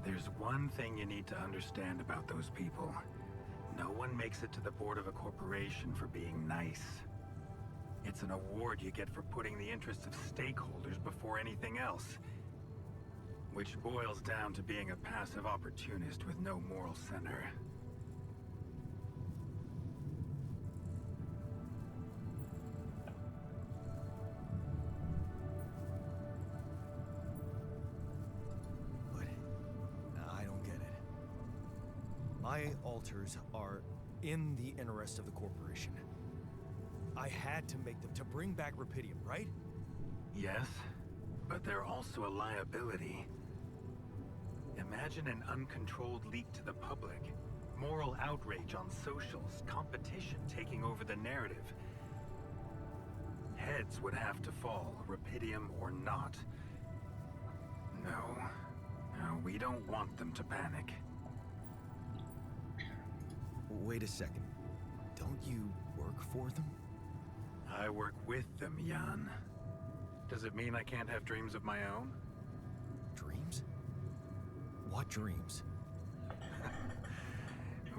There's one thing you need to understand about those people. No one makes it to the board of a corporation for being nice. It's an award you get for putting the interests of stakeholders before anything else. Which boils down to being a passive opportunist with no moral center. But I don't get it. My altars are in the interest of the corporation. I had to make them to bring back Rapidium, right? Yes, but they're also a liability. Imagine an uncontrolled leak to the public, moral outrage on socials, competition taking over the narrative. Heads would have to fall, Rapidium or not. No, we don't want them to panic. Wait a second. Don't you work for them? I work with them, Jan. Does it mean I can't have dreams of my own? Dreams? What dreams?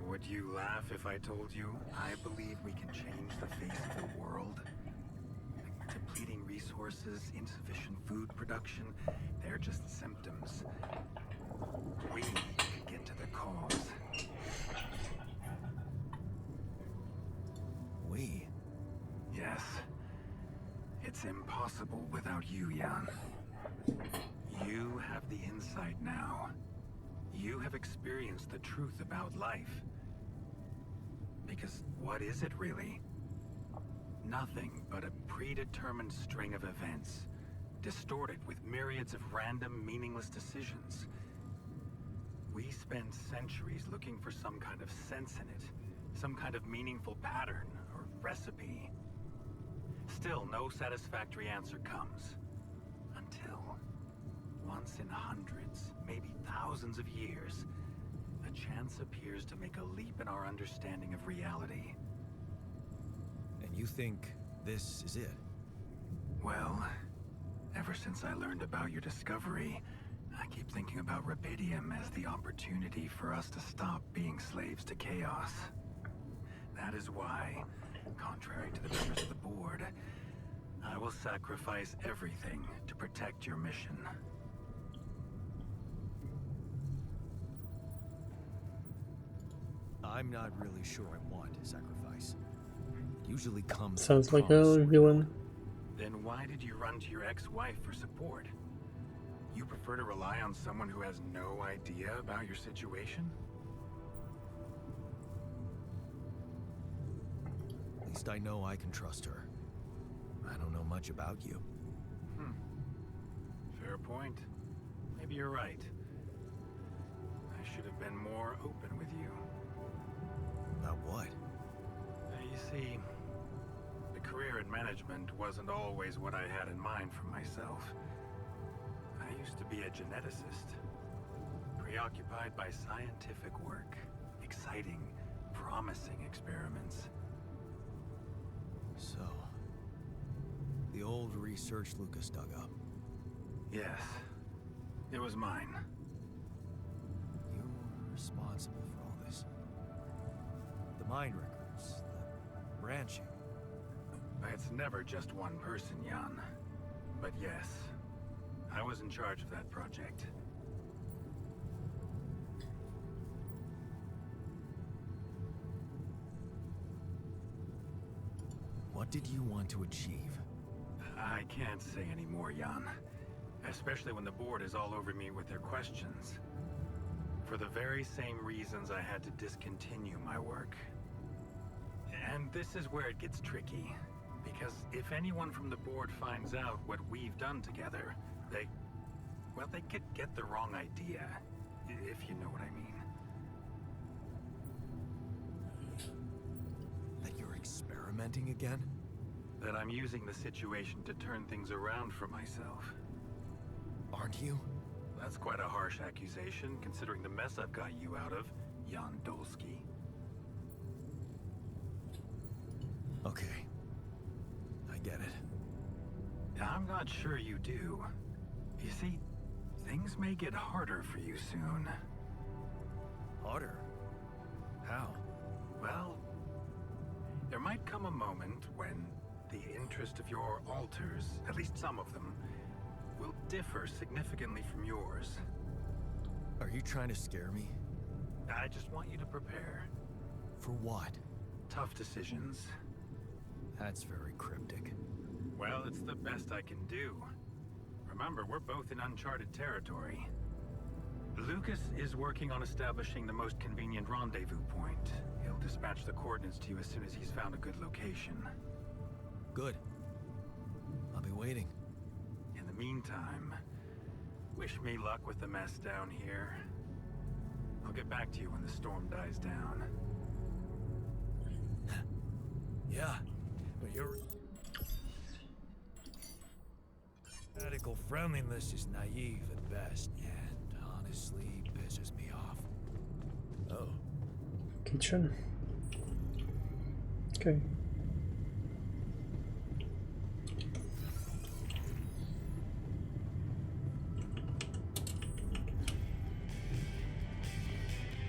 Would you laugh if I told you I believe we can change the face of the world? Depleting resources, insufficient food production, they're just symptoms. We need to get to the cause. We? Yes. It's impossible without you, Jan. You have the insight now. You have experienced the truth about life. Because what is it really? Nothing but a predetermined string of events, distorted with myriads of random, meaningless decisions. We spend centuries looking for some kind of sense in it, some kind of meaningful pattern or recipe. Still, no satisfactory answer comes. Until, once in hundreds, maybe thousands of years, a chance appears to make a leap in our understanding of reality. And you think this is it? Well, ever since I learned about your discovery, I keep thinking about Rapidium as the opportunity for us to stop being slaves to chaos. That is why, contrary to the members of the board, I will sacrifice everything to protect your mission. I'm not really sure I want sacrifice. It usually comes Sounds with like promise a or villain. Then why did you run to your ex-wife for support? You prefer to rely on someone who has no idea about your situation? At least I know I can trust her. I don't know much about you. Fair point. Maybe you're right. I should have been more open with you. About what? You see, the career in management wasn't always what I had in mind for myself. I used to be a geneticist, preoccupied by scientific work, exciting, promising experiments. So, the old research Lucas dug up. Yes, it was mine. You were responsible for all this. The mind records, the branching. It's never just one person, Jan. But yes, I was in charge of that project. What did you want to achieve? I can't say any more, Jan. Especially when the board is all over me with their questions. For the very same reasons I had to discontinue my work. And this is where it gets tricky. Because if anyone from the board finds out what we've done together, they could get the wrong idea, if you know what I mean. That you're experimenting again? That I'm using the situation to turn things around for myself. Aren't you? That's quite a harsh accusation, considering the mess I've got you out of, Jan Dolsky. Okay. I get it. I'm not sure you do. You see, things may get harder for you soon. Harder? How? Well, there might come a moment when the interest of your alters, at least some of them, will differ significantly from yours. Are you trying to scare me? I just want you to prepare. For what? Tough decisions. That's very cryptic. Well, it's the best I can do. Remember, we're both in uncharted territory. Lucas is working on establishing the most convenient rendezvous point. He'll dispatch the coordinates to you as soon as he's found a good location. Good. I'll be waiting. In the meantime, wish me luck with the mess down here. I'll get back to you when the storm dies down. Yeah, but your radical friendliness is naive at best, and honestly pisses me off. Oh. Kitchen. Okay.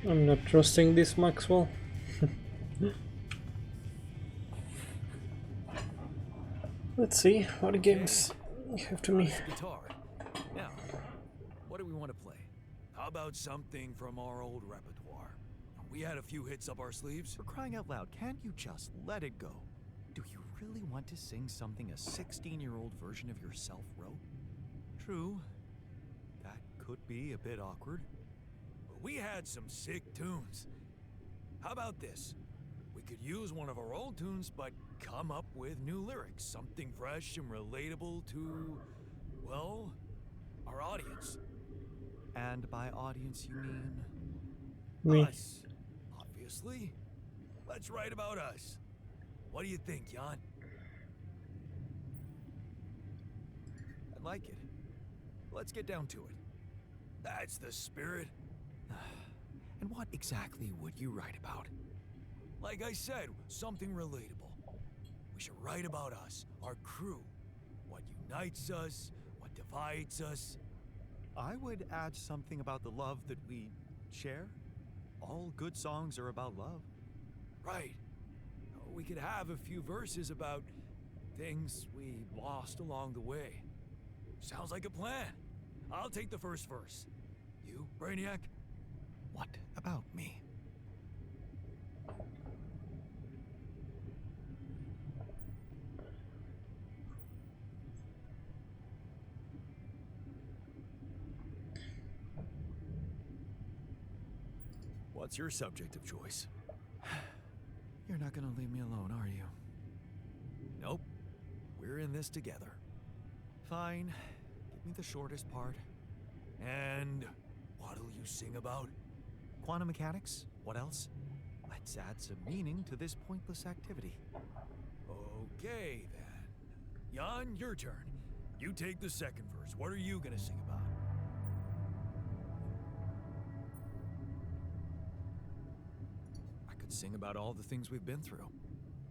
I'm not trusting this Maxwell. Let's see what games you have to me. Nice guitar. Now, what do we want to play? How about something from our old repertoire? We had a few hits up our sleeves. For crying out loud, can't you just let it go? Do you really want to sing something a 16-year-old version of yourself wrote? True. That could be a bit awkward. But we had some sick tunes. How about this? We could use one of our old tunes, but come up with new lyrics. Something fresh and relatable to, well, our audience. And by audience, you mean? Me. Us. Obviously. Let's write about us. What do you think, Jan? I like it. Let's get down to it. That's the spirit. And what exactly would you write about? Like I said, something relatable. We should write about us, our crew. What unites us, what divides us. I would add something about the love that we share. All good songs are about love. Right. We could have a few verses about things we lost along the way. Sounds like a plan. I'll take the first verse. You, Brainiac? What about me? What's your subject of choice? You're not gonna leave me alone, are you? Nope. We're in this together. Fine. Give me the shortest part. And what'll you sing about? Quantum mechanics? What else? Let's add some meaning to this pointless activity. Okay, then. Jan, your turn. You take the second verse. What are you gonna sing about? I could sing about all the things we've been through.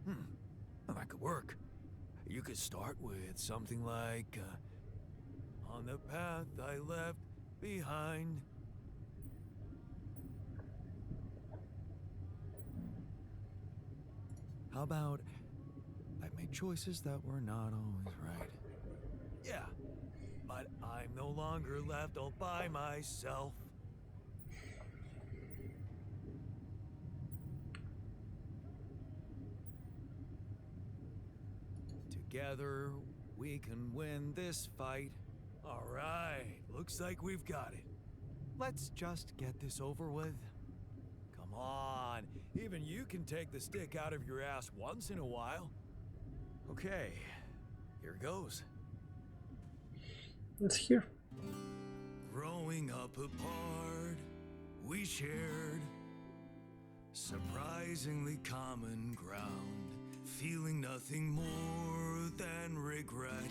Well, that could work. You could start with something like, on the path I left behind. How about, I've made choices that were not always right. Yeah, but I'm no longer left all by myself. Together, we can win this fight. All right, looks like we've got it. Let's just get this over with. Come on, even you can take the stick out of your ass once in a while. Okay, here goes. Let's hear. Growing up apart, we shared surprisingly common ground, feeling nothing more than regret.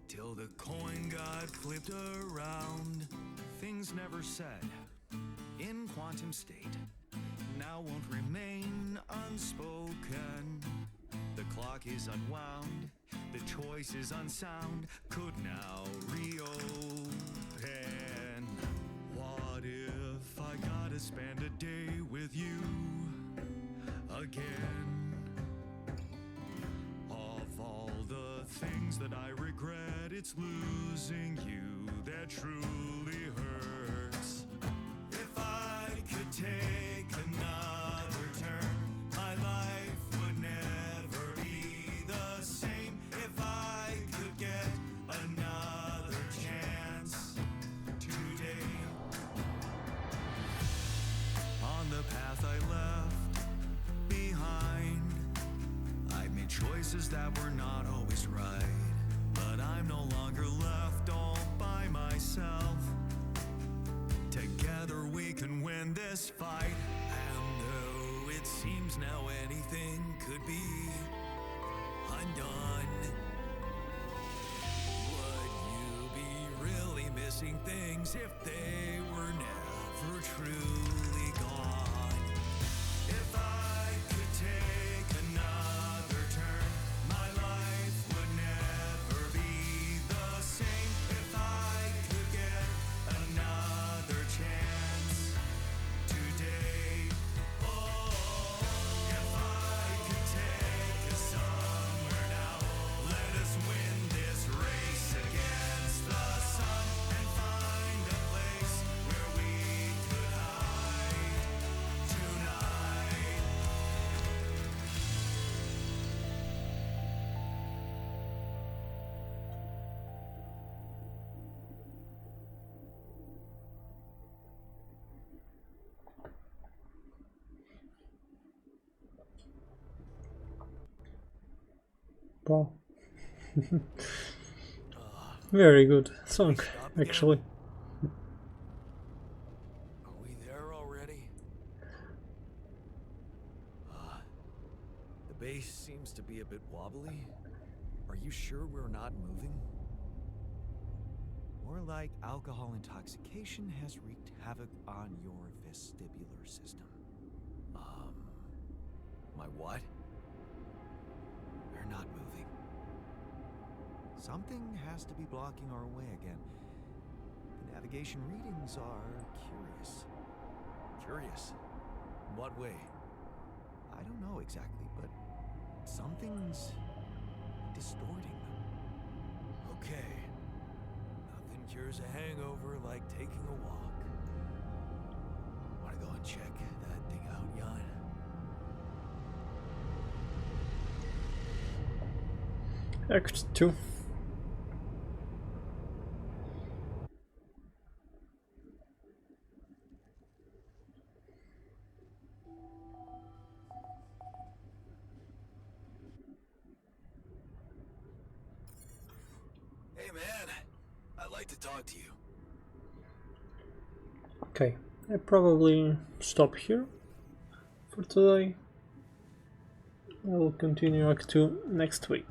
Till the coin got flipped around. Things never said in quantum state now won't remain unspoken. The clock is unwound, the choice is unsound, could now reopen. What if I gotta spend a day with you again? Of all the things that I regret, it's losing you that truly hurts. If I could take another turn, my life would never be the same. If I could get another chance today. On the path I left behind, I made choices that were not always right. But I'm no longer left all by myself. Together we can win this fight. And though it seems now anything could be undone, would you be really missing things if they were never truly gone? If I could take another turn, my life would never be the same. If I could get another chance today, oh, if I could take us somewhere now, let us win this race against the sun and find a place where we could hide tonight. Wow. Very good song, Stop again? actually. Are we there already? The base seems to be a bit wobbly. Are you sure we're not moving? More like alcohol intoxication has wreaked havoc on your vestibular system. My what? We're not moving. Something has to be blocking our way again. The navigation readings are curious. Curious. In what way? I don't know exactly, but something's distorting them. Okay. Nothing cures a hangover like taking a walk. Wanna go and check that thing out, Jan? Act 2. Hey man, I'd like to talk to you. Okay, I probably stop here for today. I will continue Act 2 next week.